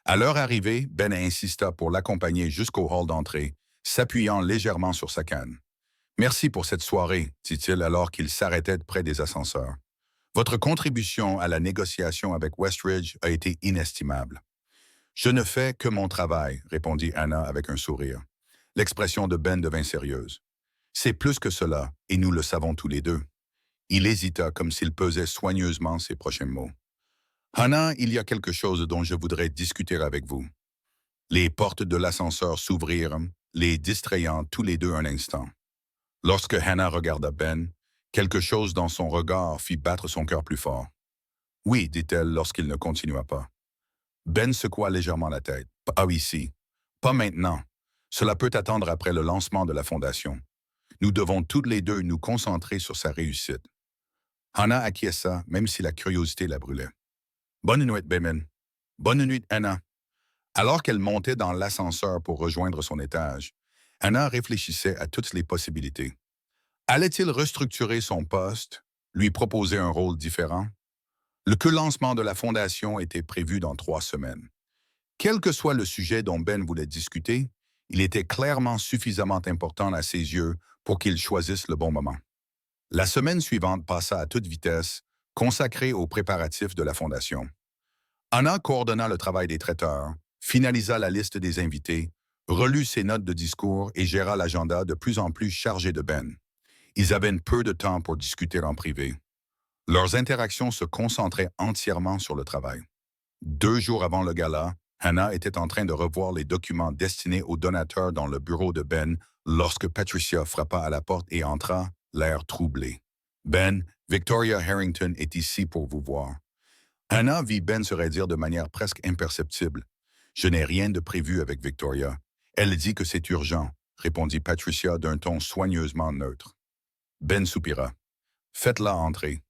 Speaker 1: À leur arrivée, Ben insista pour l'accompagner jusqu'au hall d'entrée, s'appuyant légèrement sur sa canne. « Merci pour cette soirée », dit-il alors qu'il s'arrêtait près des ascenseurs. « Votre contribution à la négociation avec Westridge a été inestimable. » « Je ne fais que mon travail », répondit Hannah avec un sourire. L'expression de Ben devint sérieuse. C'est plus que cela, et nous le savons tous les deux. Il hésita comme s'il pesait soigneusement ses prochains mots. Hannah, il y a quelque chose dont je voudrais discuter avec vous. Les portes de l'ascenseur s'ouvrirent, les distrayant tous les deux un instant. Lorsque Hannah regarda Ben, quelque chose dans son regard fit battre son cœur plus fort. Oui, dit-elle lorsqu'il ne continua pas. Ben secoua légèrement la tête. Pas ici. Pas maintenant. Cela peut attendre après le lancement de la fondation. Nous devons toutes les deux nous concentrer sur sa réussite. Hannah acquiesça, même si la curiosité la brûlait. Bonne nuit, Ben. Bonne nuit, Hannah. Alors qu'elle montait dans l'ascenseur pour rejoindre son étage, Hannah réfléchissait à toutes les possibilités. Allait-il restructurer son poste, lui proposer un rôle différent? Le lancement de la fondation était prévu dans 3 semaines. Quel que soit le sujet dont Ben voulait discuter, il était clairement suffisamment important à ses yeux pour qu'il choisisse le bon moment. La semaine suivante passa à toute vitesse, consacrée aux préparatifs de la fondation. Hannah coordonna le travail des traiteurs, finalisa la liste des invités, relut ses notes de discours et géra l'agenda de plus en plus chargé de Ben. Ils avaient peu de temps pour discuter en privé. Leurs interactions se concentraient entièrement sur le travail. 2 jours avant le gala, Hannah était en train de revoir les documents destinés aux donateurs dans le bureau de Ben lorsque Patricia frappa à la porte et entra, l'air troublé. « Ben, Victoria Harrington est ici pour vous voir. » Hannah vit Ben se raidir de manière presque imperceptible. « Je n'ai rien de prévu avec Victoria. Elle dit que c'est urgent, » répondit Patricia d'un ton soigneusement neutre. Ben soupira. « Faites-la entrer. »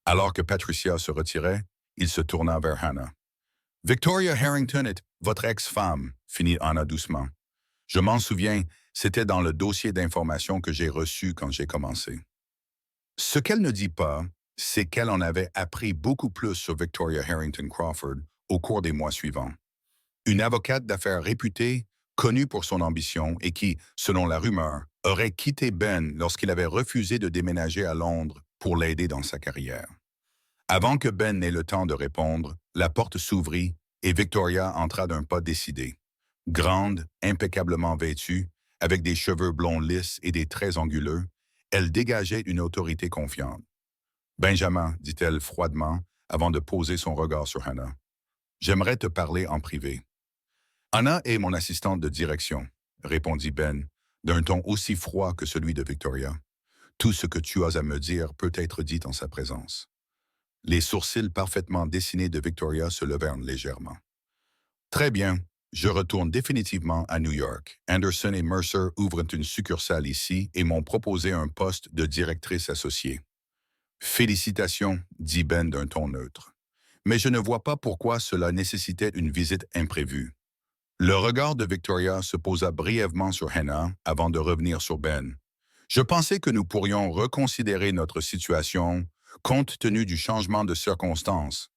Speaker 1: Alors que Patricia se retirait, il se tourna vers Hannah. « Victoria Harrington est votre ex-femme, » finit Hannah doucement. « Je m'en souviens, c'était dans le dossier d'information que j'ai reçu quand j'ai commencé. » Ce qu'elle ne dit pas, c'est qu'elle en avait appris beaucoup plus sur Victoria Harrington Crawford au cours des mois suivants. Une avocate d'affaires réputée, connue pour son ambition et qui, selon la rumeur, aurait quitté Ben lorsqu'il avait refusé de déménager à Londres pour l'aider dans sa carrière. Avant que Ben n'ait le temps de répondre, la porte s'ouvrit et Victoria entra d'un pas décidé. Grande, impeccablement vêtue, avec des cheveux blonds lisses et des traits anguleux, elle dégageait une autorité confiante. « Benjamin, dit-elle froidement, avant de poser son regard sur Hannah. « J'aimerais te parler en privé. » « Hannah est mon assistante de direction, » répondit Ben, d'un ton aussi froid que celui de Victoria. « Tout ce que tu as à me dire peut être dit en sa présence. » Les sourcils parfaitement dessinés de Victoria se levèrent légèrement. « Très bien, je retourne définitivement à New York. Anderson et Mercer ouvrent une succursale ici et m'ont proposé un poste de directrice associée. »« Félicitations, » dit Ben d'un ton neutre. « Mais je ne vois pas pourquoi cela nécessitait une visite imprévue. » Le regard de Victoria se posa brièvement sur Hannah avant de revenir sur Ben. « Je pensais que nous pourrions reconsidérer notre situation compte tenu du changement de circonstances.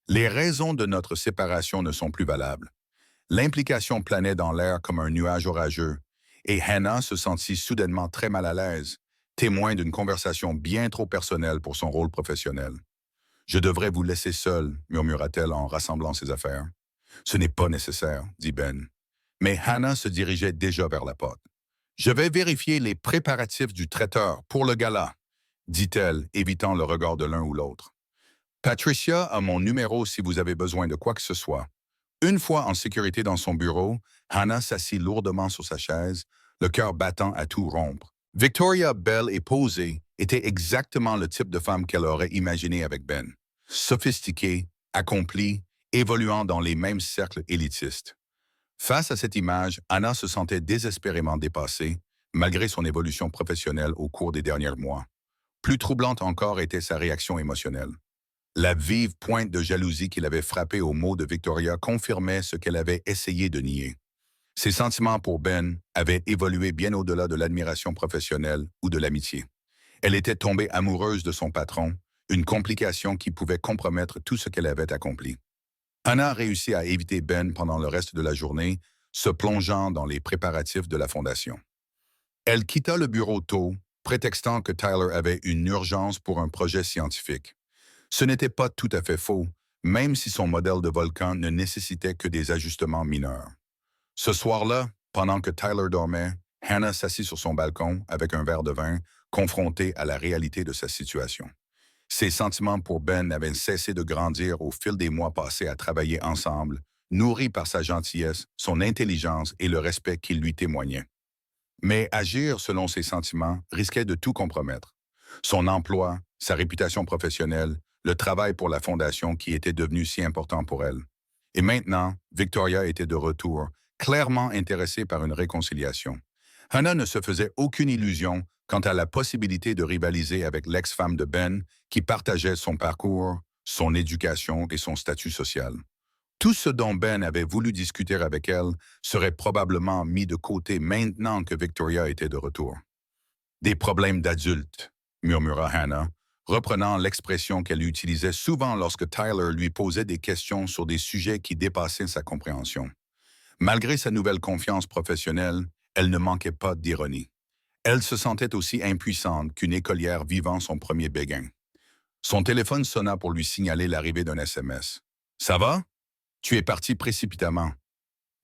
Speaker 1: Les raisons de notre séparation ne sont plus valables. » L'implication planait dans l'air comme un nuage orageux, et Hannah se sentit soudainement très mal à l'aise, témoin d'une conversation bien trop personnelle pour son rôle professionnel. « Je devrais vous laisser seul, » murmura-t-elle en rassemblant ses affaires. « Ce n'est pas nécessaire, » dit Ben. Mais Hannah se dirigeait déjà vers la porte. « Je vais vérifier les préparatifs du traiteur pour le gala, » dit-elle, évitant le regard de l'un ou l'autre. « Patricia a mon numéro si vous avez besoin de quoi que ce soit. » Une fois en sécurité dans son bureau, Hannah s'assit lourdement sur sa chaise, le cœur battant à tout rompre. Victoria, belle et posée, était exactement le type de femme qu'elle aurait imaginé avec Ben. Sophistiquée, accomplie, évoluant dans les mêmes cercles élitistes. Face à cette image, Hannah se sentait désespérément dépassée, malgré son évolution professionnelle au cours des derniers mois. Plus troublante encore était sa réaction émotionnelle. La vive pointe de jalousie qui l'avait frappée aux mots de Victoria confirmait ce qu'elle avait essayé de nier. Ses sentiments pour Ben avaient évolué bien au-delà de l'admiration professionnelle ou de l'amitié. Elle était tombée amoureuse de son patron, une complication qui pouvait compromettre tout ce qu'elle avait accompli. Hannah réussit à éviter Ben pendant le reste de la journée, se plongeant dans les préparatifs de la fondation. Elle quitta le bureau tôt, prétextant que Tyler avait une urgence pour un projet scientifique. Ce n'était pas tout à fait faux, même si son modèle de volcan ne nécessitait que des ajustements mineurs. Ce soir-là, Pendant que Tyler dormait, Hannah s'assit sur son balcon avec un verre de vin, confrontée à la réalité de sa situation. Ses sentiments pour Ben n'avaient cessé de grandir au fil des mois passés à travailler ensemble, nourris par sa gentillesse, son intelligence et le respect qu'il lui témoignait. Mais agir selon ses sentiments risquait de tout compromettre. Son emploi, sa réputation professionnelle, le travail pour la fondation qui était devenu si important pour elle. Et maintenant, Victoria était de retour, clairement intéressée par une réconciliation. Hannah ne se faisait aucune illusion quant à la possibilité de rivaliser avec l'ex-femme de Ben qui partageait son parcours, son éducation et son statut social. Tout ce dont Ben avait voulu discuter avec elle serait probablement mis de côté maintenant que Victoria était de retour. Des problèmes d'adultes, murmura Hannah, reprenant l'expression qu'elle utilisait souvent lorsque Tyler lui posait des questions sur des sujets qui dépassaient sa compréhension. Malgré sa nouvelle confiance professionnelle, elle ne manquait pas d'ironie. Elle se sentait aussi impuissante qu'une écolière vivant son premier béguin. Son téléphone sonna pour lui signaler l'arrivée d'un SMS. « Ça va? Tu es parti précipitamment. »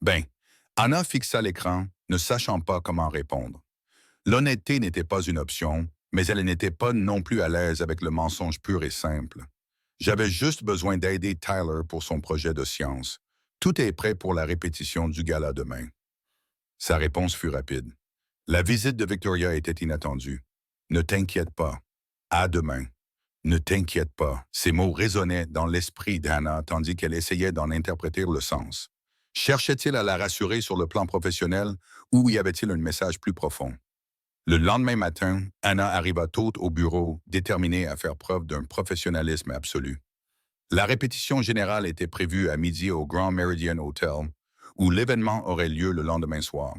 Speaker 1: Ben, Anna fixa l'écran, ne sachant pas comment répondre. L'honnêteté n'était pas une option, mais elle n'était pas non plus à l'aise avec le mensonge pur et simple. J'avais juste besoin d'aider Tyler pour son projet de science. Tout est prêt pour la répétition du gala demain. Sa réponse fut rapide. La visite de Victoria était inattendue. Ne t'inquiète pas. À demain. Ne t'inquiète pas. Ces mots résonnaient dans l'esprit d'Anna tandis qu'elle essayait d'en interpréter le sens. Cherchait-il à la rassurer sur le plan professionnel ou y avait-il un message plus profond? Le lendemain matin, Anna arriva tôt au bureau, déterminée à faire preuve d'un professionnalisme absolu. La répétition générale était prévue à midi au Grand Meridian Hotel, où l'événement aurait lieu le lendemain soir.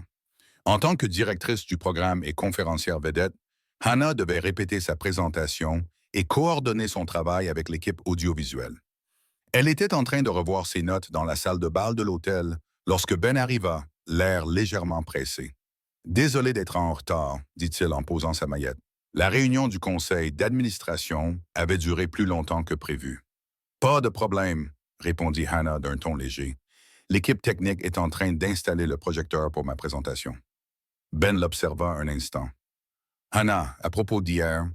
Speaker 1: En tant que directrice du programme et conférencière vedette, Hannah devait répéter sa présentation et coordonner son travail avec l'équipe audiovisuelle. Elle était en train de revoir ses notes dans la salle de bal de l'hôtel lorsque Ben arriva, l'air légèrement pressé. « Désolé d'être en retard, dit-il en posant sa maillette. La réunion du conseil d'administration avait duré plus longtemps que prévu. « Pas de problème, répondit Hannah d'un ton léger. L'équipe technique est en train d'installer le projecteur pour ma présentation. Ben l'observa un instant. « Hannah, à propos d'hier,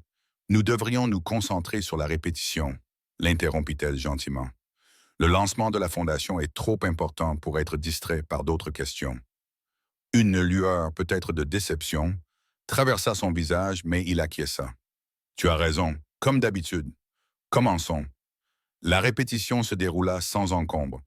Speaker 1: nous devrions nous concentrer sur la répétition, l'interrompit-elle gentiment. Le lancement de la fondation est trop important pour être distrait par d'autres questions. Une lueur, peut-être de déception, traversa son visage, mais il acquiesça. Tu as raison, comme d'habitude. Commençons. La répétition se déroula sans encombre.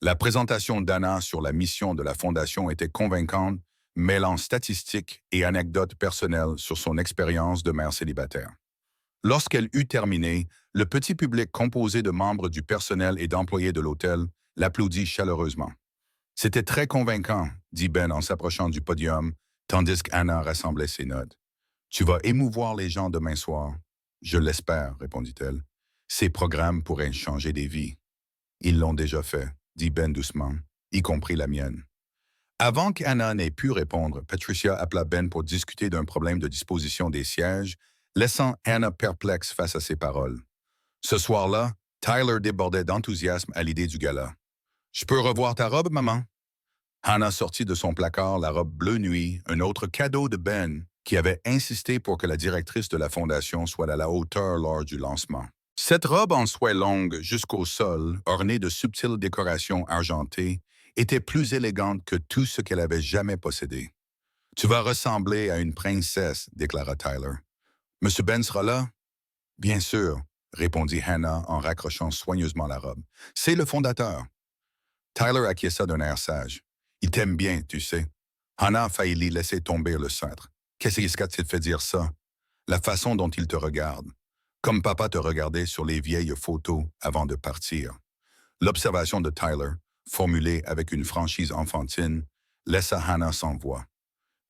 Speaker 1: La présentation d'Anna sur la mission de la Fondation était convaincante, mêlant statistiques et anecdotes personnelles sur son expérience de mère célibataire. Lorsqu'elle eut terminé, le petit public composé de membres du personnel et d'employés de l'hôtel l'applaudit chaleureusement. C'était très convaincant, dit Ben en s'approchant du podium, tandis qu'Anna rassemblait ses notes. Tu vas émouvoir les gens demain soir. Je l'espère, répondit-elle. Ces programmes pourraient changer des vies. Ils l'ont déjà fait, dit Ben doucement, y compris la mienne. Avant qu'Anna n'ait pu répondre, Patricia appela Ben pour discuter d'un problème de disposition des sièges, laissant Anna perplexe face à ses paroles. Ce soir-là, Tyler débordait d'enthousiasme à l'idée du gala. « Je peux revoir ta robe, maman? » Hannah sortit de son placard la robe bleu nuit, un autre cadeau de Ben, qui avait insisté pour que la directrice de la Fondation soit à la hauteur lors du lancement. Cette robe en soie longue jusqu'au sol, ornée de subtiles décorations argentées, était plus élégante que tout ce qu'elle avait jamais possédé. « Tu vas ressembler à une princesse, » déclara Tyler. « Monsieur Ben sera là? »« Bien sûr, » répondit Hannah en raccrochant soigneusement la robe. « C'est le fondateur. » Tyler acquiesça d'un air sage. « Il t'aime bien, tu sais. » Hannah faillit laisser tomber le cintre. « Qu'est-ce qu'a-t-il fait dire ça? » La façon dont il te regarde. Comme papa te regardait sur les vieilles photos avant de partir. L'observation de Tyler, formulée avec une franchise enfantine, laissa Hannah sans voix.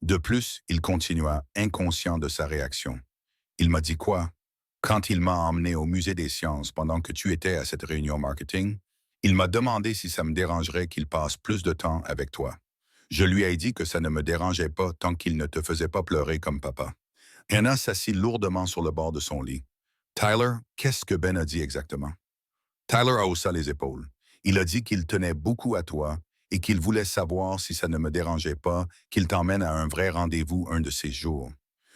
Speaker 1: De plus, il continua, inconscient de sa réaction. Il m'a dit quoi? Quand il m'a emmené au musée des sciences pendant que tu étais à cette réunion marketing, il m'a demandé si ça me dérangerait qu'il passe plus de temps avec toi. Je lui ai dit que ça ne me dérangeait pas tant qu'il ne te faisait pas pleurer comme papa. Hannah s'assit lourdement sur le bord de son lit. Tyler, qu'est-ce que Ben a dit exactement? Tyler haussa les épaules. Il a dit qu'il tenait beaucoup à toi et qu'il voulait savoir si ça ne me dérangeait pas qu'il t'emmène à un vrai rendez-vous un de ces jours.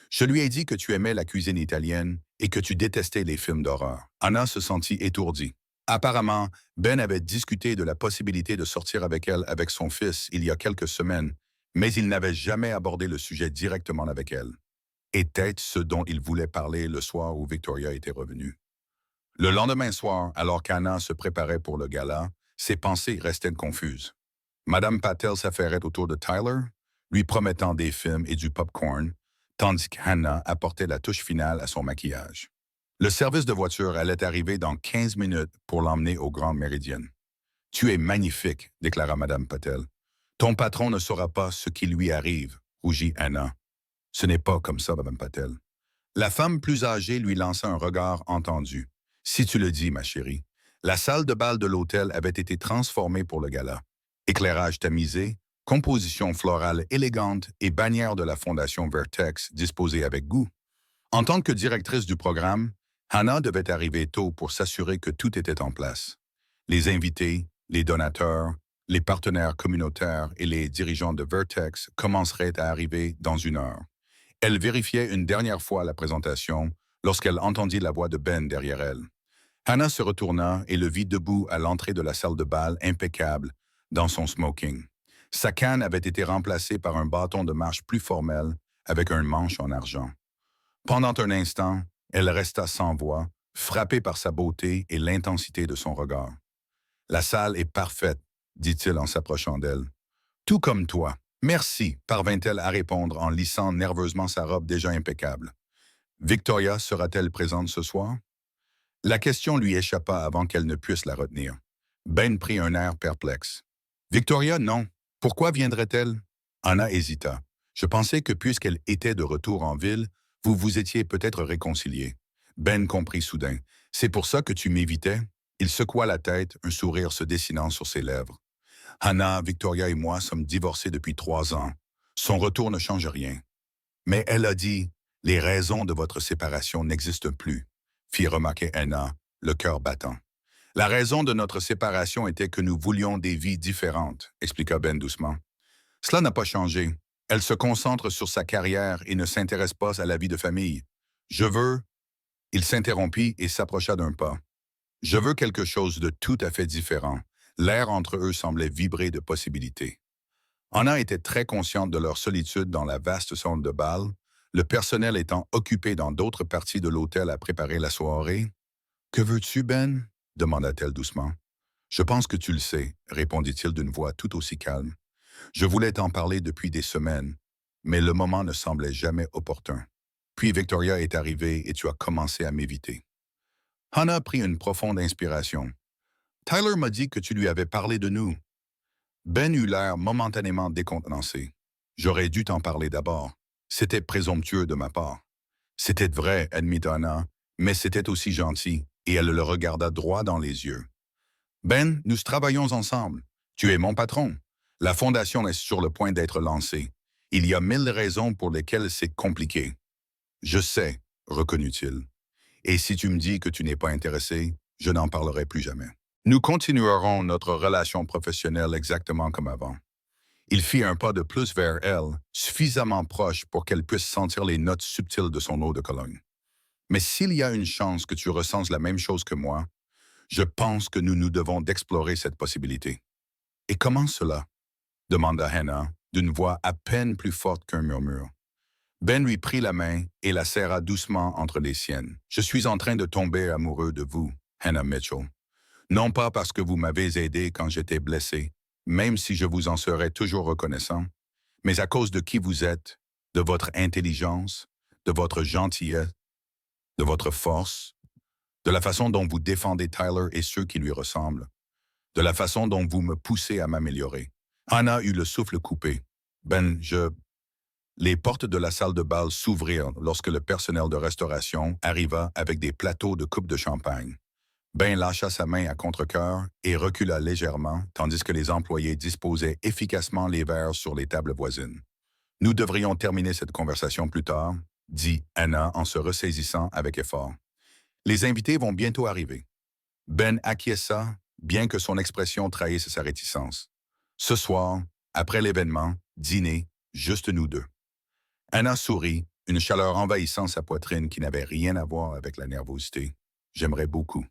Speaker 1: Je lui ai dit que tu aimais la cuisine italienne et que tu détestais les films d'horreur. Anna se sentit étourdie. Apparemment, Ben avait discuté de la possibilité de sortir avec elle avec son fils il y a quelques semaines, mais il n'avait jamais abordé le sujet directement avec elle. Était ce dont il voulait parler le soir où Victoria était revenue. Le lendemain soir, alors qu'Anna se préparait pour le gala, ses pensées restaient confuses. Madame Patel s'affairait autour de Tyler, lui promettant des films et du popcorn, tandis qu'Hannah apportait la touche finale à son maquillage. Le service de voiture allait arriver dans 15 minutes pour l'emmener au Grand Méridien. « Tu es magnifique, déclara Madame Patel. Ton patron ne saura pas ce qui lui arrive, rougit Hannah. Ce n'est pas comme ça, Madame Patel. La femme plus âgée lui lança un regard entendu. Si tu le dis, ma chérie. La salle de bal de l'hôtel avait été transformée pour le gala. Éclairage tamisé, composition florale élégante et bannière de la Fondation Vertex disposée avec goût. En tant que directrice du programme, Hannah devait arriver tôt pour s'assurer que tout était en place. Les invités, les donateurs, les partenaires communautaires et les dirigeants de Vertex commenceraient à arriver dans une heure. Elle vérifiait une dernière fois la présentation lorsqu'elle entendit la voix de Ben derrière elle. Hannah se retourna et le vit debout à l'entrée de la salle de bal impeccable dans son smoking. Sa canne avait été remplacée par un bâton de marche plus formel avec un manche en argent. Pendant un instant, elle resta sans voix, frappée par sa beauté et l'intensité de son regard. « La salle est parfaite, dit-il en s'approchant d'elle. « Tout comme toi. Merci, parvint-elle à répondre en lissant nerveusement sa robe déjà impeccable. Victoria sera-t-elle présente ce soir? La question lui échappa avant qu'elle ne puisse la retenir. Ben prit un air perplexe. Victoria, non. Pourquoi viendrait-elle? Anna hésita. Je pensais que puisqu'elle était de retour en ville, vous vous étiez peut-être réconciliés. Ben comprit soudain. C'est pour ça que tu m'évitais? Il secoua la tête, un sourire se dessinant sur ses lèvres. Hannah, Victoria et moi sommes divorcés depuis 3 ans. Son retour ne change rien. Mais elle a dit, les raisons de votre séparation n'existent plus, fit remarquer Hannah, le cœur battant. La raison de notre séparation était que nous voulions des vies différentes, expliqua Ben doucement. Cela n'a pas changé. Elle se concentre sur sa carrière et ne s'intéresse pas à la vie de famille. Je veux... Il s'interrompit et s'approcha d'un pas. Je veux quelque chose de tout à fait différent. L'air entre eux semblait vibrer de possibilités. Anna était très consciente de leur solitude dans la vaste salle de bal, le personnel étant occupé dans d'autres parties de l'hôtel à préparer la soirée. « Que veux-tu, Ben? » demanda-t-elle doucement. « Je pense que tu le sais, » répondit-il d'une voix tout aussi calme. « Je voulais t'en parler depuis des semaines, mais le moment ne semblait jamais opportun. Puis Victoria est arrivée et tu as commencé à m'éviter. » Hannah prit une profonde inspiration. « Tyler m'a dit que tu lui avais parlé de nous. » Ben eut l'air momentanément décontenancé. « J'aurais dû t'en parler d'abord. C'était présomptueux de ma part. » « C'était vrai, admit Hannah, mais c'était aussi gentil, et elle le regarda droit dans les yeux. « Ben, nous travaillons ensemble. Tu es mon patron. La fondation est sur le point d'être lancée. Il y a 1000 raisons pour lesquelles c'est compliqué. »« Je sais, » reconnut-il. « Et si tu me dis que tu n'es pas intéressé, je n'en parlerai plus jamais. Nous continuerons notre relation professionnelle exactement comme avant. » Il fit un pas de plus vers elle, suffisamment proche pour qu'elle puisse sentir les notes subtiles de son eau de Cologne. « Mais s'il y a une chance que tu ressentes la même chose que moi, je pense que nous nous devons d'explorer cette possibilité. »« Et comment cela? » demanda Hannah, d'une voix à peine plus forte qu'un murmure. Ben lui prit la main et la serra doucement entre les siennes. « Je suis en train de tomber amoureux de vous, Hannah Mitchell. Non pas parce que vous m'avez aidé quand j'étais blessé, même si je vous en serais toujours reconnaissant, mais à cause de qui vous êtes, de votre intelligence, de votre gentillesse, de votre force, de la façon dont vous défendez Tyler et ceux qui lui ressemblent, de la façon dont vous me poussez à m'améliorer. » Hannah eut le souffle coupé. « Ben, Les portes de la salle de bal s'ouvrirent lorsque le personnel de restauration arriva avec des plateaux de coupes de champagne. Ben lâcha sa main à contre-cœur et recula légèrement, tandis que les employés disposaient efficacement les verres sur les tables voisines. « Nous devrions terminer cette conversation plus tard, » dit Hannah en se ressaisissant avec effort. « Les invités vont bientôt arriver. » Ben acquiesça, bien que son expression trahisse sa réticence. Ce soir, après l'événement, dîner, juste nous deux. Anna sourit, une chaleur envahissant sa poitrine qui n'avait rien à voir avec la nervosité. J'aimerais beaucoup.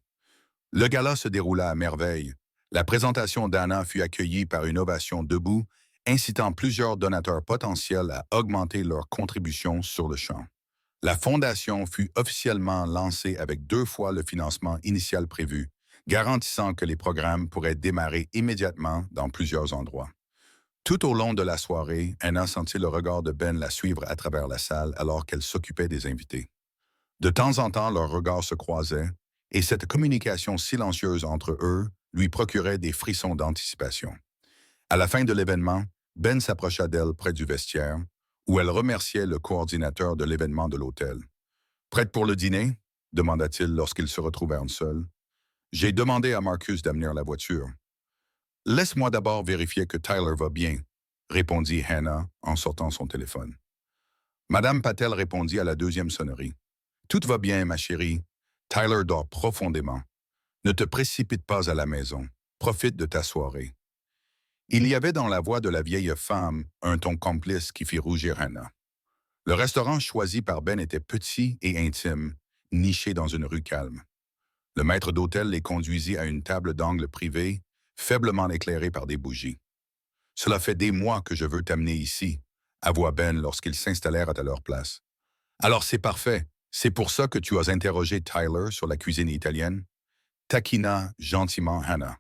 Speaker 1: Le gala se déroula à merveille. La présentation d'Anna fut accueillie par une ovation debout, incitant plusieurs donateurs potentiels à augmenter leur contribution sur le champ. La fondation fut officiellement lancée avec 2 fois le financement initial prévu, garantissant que les programmes pourraient démarrer immédiatement dans plusieurs endroits. Tout au long de la soirée, Anna sentit le regard de Ben la suivre à travers la salle alors qu'elle s'occupait des invités. De temps en temps, leurs regards se croisaient, et cette communication silencieuse entre eux lui procurait des frissons d'anticipation. À la fin de l'événement, Ben s'approcha d'elle près du vestiaire, où elle remerciait le coordinateur de l'événement de l'hôtel. Prête pour le dîner? Demanda-t-il lorsqu'ils se retrouvèrent seuls. J'ai demandé à Marcus d'amener la voiture. Laisse-moi d'abord vérifier que Tyler va bien, répondit Hannah en sortant son téléphone. Madame Patel répondit à la deuxième sonnerie. Tout va bien, ma chérie. Tyler dort profondément. Ne te précipite pas à la maison. Profite de ta soirée. Il y avait dans la voix de la vieille femme un ton complice qui fit rougir Hannah. Le restaurant choisi par Ben était petit et intime, niché dans une rue calme. Le maître d'hôtel les conduisit à une table d'angle privée, faiblement éclairée par des bougies. « Cela fait des mois que je veux t'amener ici », avoua Ben lorsqu'ils s'installèrent à leur place. « Alors c'est parfait. C'est pour ça que tu as interrogé Tyler sur la cuisine italienne ?» Taquina gentiment Hannah.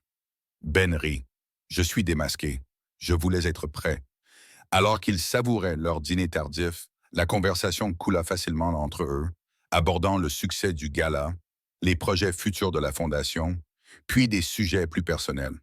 Speaker 1: Ben rit. « Je suis démasqué. Je voulais être prêt. » Alors qu'ils savouraient leur dîner tardif, la conversation coula facilement entre eux, abordant le succès du gala, les projets futurs de la Fondation, puis des sujets plus personnels.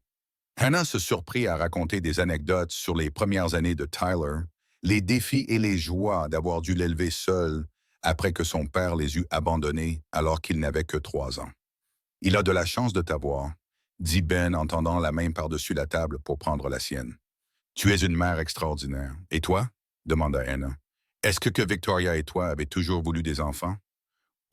Speaker 1: Hannah se surprit à raconter des anecdotes sur les premières années de Tyler, les défis et les joies d'avoir dû l'élever seul après que son père les eut abandonnés alors qu'il n'avait que 3 ans. « Il a de la chance de t'avoir, » dit Ben en tendant la main par-dessus la table pour prendre la sienne. « Tu es une mère extraordinaire. Et toi? » demanda Hannah. « Est-ce que Victoria et toi avez toujours voulu des enfants? »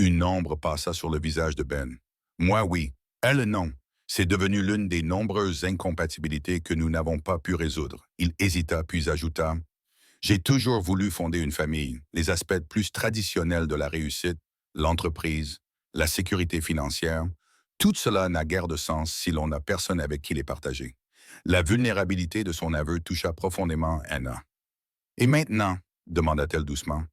Speaker 1: Une ombre passa sur le visage de Ben. « Moi, oui. Elle, non. C'est devenu l'une des nombreuses incompatibilités que nous n'avons pas pu résoudre. » Il hésita puis ajouta « J'ai toujours voulu fonder une famille, les aspects plus traditionnels de la réussite, l'entreprise, la sécurité financière. Tout cela n'a guère de sens si l'on n'a personne avec qui les partager. » La vulnérabilité de son aveu toucha profondément Hannah. « Et maintenant? » demanda-t-elle doucement.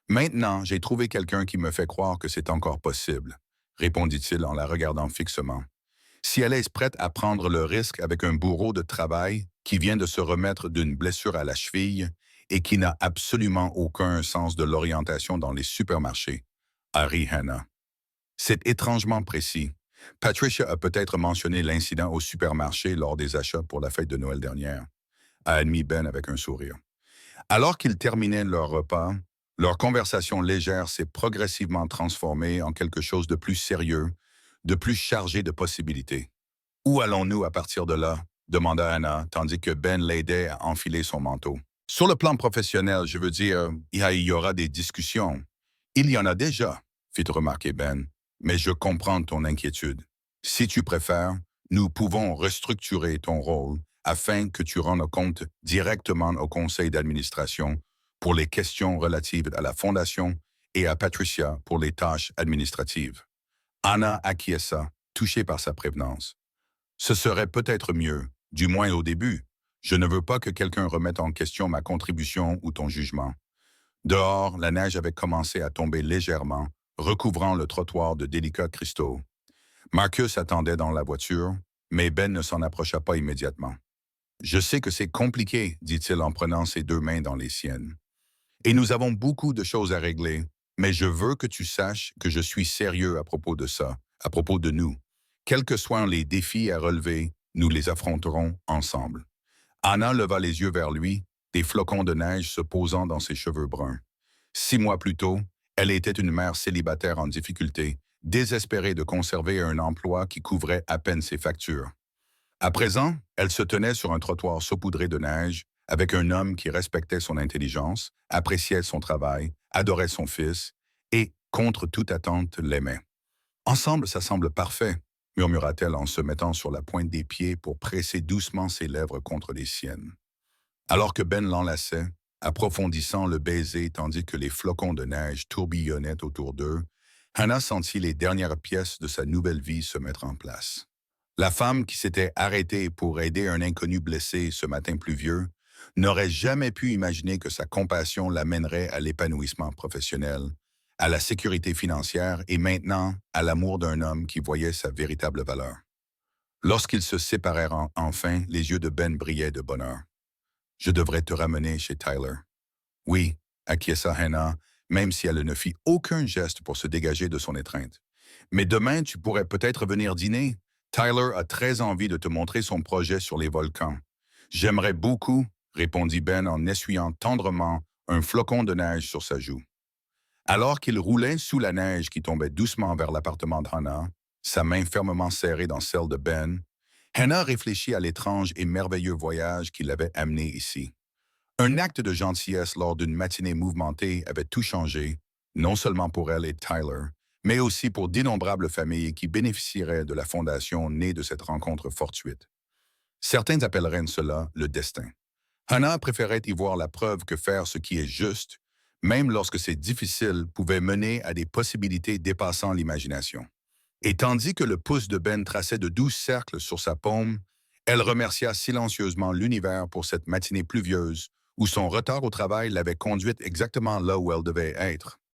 Speaker 1: « Maintenant, j'ai trouvé quelqu'un qui me fait croire que c'est encore possible, » répondit-il en la regardant fixement. « Si elle est prête à prendre le risque avec un bourreau de travail qui vient de se remettre d'une blessure à la cheville et qui n'a absolument aucun sens de l'orientation dans les supermarchés, » a ri Hannah. « C'est étrangement précis. Patricia a peut-être mentionné l'incident au supermarché lors des achats pour la fête de Noël dernière, » a admis Ben avec un sourire. Alors qu'ils terminaient leur repas, leur conversation légère s'est progressivement transformée en quelque chose de plus sérieux, de plus chargé de possibilités. « Où allons-nous à partir de là? » demanda Hannah, tandis que Ben l'aidait à enfiler son manteau. « Sur le plan professionnel, je veux dire, il y aura des discussions. »« Il y en a déjà, » fit remarquer Ben, « mais je comprends ton inquiétude. Si tu préfères, nous pouvons restructurer ton rôle afin que tu rendes compte directement au conseil d'administration pour les questions relatives à la Fondation et à Patricia pour les tâches administratives. » Anna acquiesça, touchée par sa prévenance. « Ce serait peut-être mieux, du moins au début. Je ne veux pas que quelqu'un remette en question ma contribution ou ton jugement. » Dehors, la neige avait commencé à tomber légèrement, recouvrant le trottoir de délicats cristaux. Marcus attendait dans la voiture, mais Ben ne s'en approcha pas immédiatement. « Je sais que c'est compliqué, » dit-il en prenant ses 2 mains dans les siennes. « Et nous avons beaucoup de choses à régler, mais je veux que tu saches que je suis sérieux à propos de ça, à propos de nous. Quels que soient les défis à relever, nous les affronterons ensemble. » Anna leva les yeux vers lui, des flocons de neige se posant dans ses cheveux bruns. 6 mois plus tôt, elle était une mère célibataire en difficulté, désespérée de conserver un emploi qui couvrait à peine ses factures. À présent, elle se tenait sur un trottoir saupoudré de neige, avec un homme qui respectait son intelligence, appréciait son travail, adorait son fils et, contre toute attente, l'aimait. Ensemble, ça semble parfait. murmura-t-elle en se mettant sur la pointe des pieds pour presser doucement ses lèvres contre les siennes. Alors que Ben l'enlaçait, approfondissant le baiser tandis que les flocons de neige tourbillonnaient autour d'eux, Hannah sentit les dernières pièces de sa nouvelle vie se mettre en place. La femme qui s'était arrêtée pour aider un inconnu blessé ce matin pluvieux n'aurait jamais pu imaginer que sa compassion l'amènerait à l'épanouissement professionnel, à la sécurité financière et maintenant à l'amour d'un homme qui voyait sa véritable valeur. Lorsqu'ils se séparèrent enfin, les yeux de Ben brillaient de bonheur. Je devrais te ramener chez Tyler. Oui, acquiesça Hannah, même si elle ne fit aucun geste pour se dégager de son étreinte. Mais demain, tu pourrais peut-être venir dîner. Tyler a très envie de te montrer son projet sur les volcans. J'aimerais beaucoup, répondit Ben en essuyant tendrement un flocon de neige sur sa joue. Alors qu'il roulait sous la neige qui tombait doucement vers l'appartement de Hannah, sa main fermement serrée dans celle de Ben, Hannah réfléchit à l'étrange et merveilleux voyage qui l'avait amené ici. Un acte de gentillesse lors d'une matinée mouvementée avait tout changé, non seulement pour elle et Tyler, mais aussi pour d'innombrables familles qui bénéficieraient de la fondation née de cette rencontre fortuite. Certains appelleraient cela le destin. Hannah préférait y voir la preuve que faire ce qui est juste, même lorsque c'est difficile, pouvait mener à des possibilités dépassant l'imagination. Et tandis que le pouce de Ben traçait de doux cercles sur sa paume, elle remercia silencieusement l'univers pour cette matinée pluvieuse où son retard au travail l'avait conduite exactement là où elle devait être.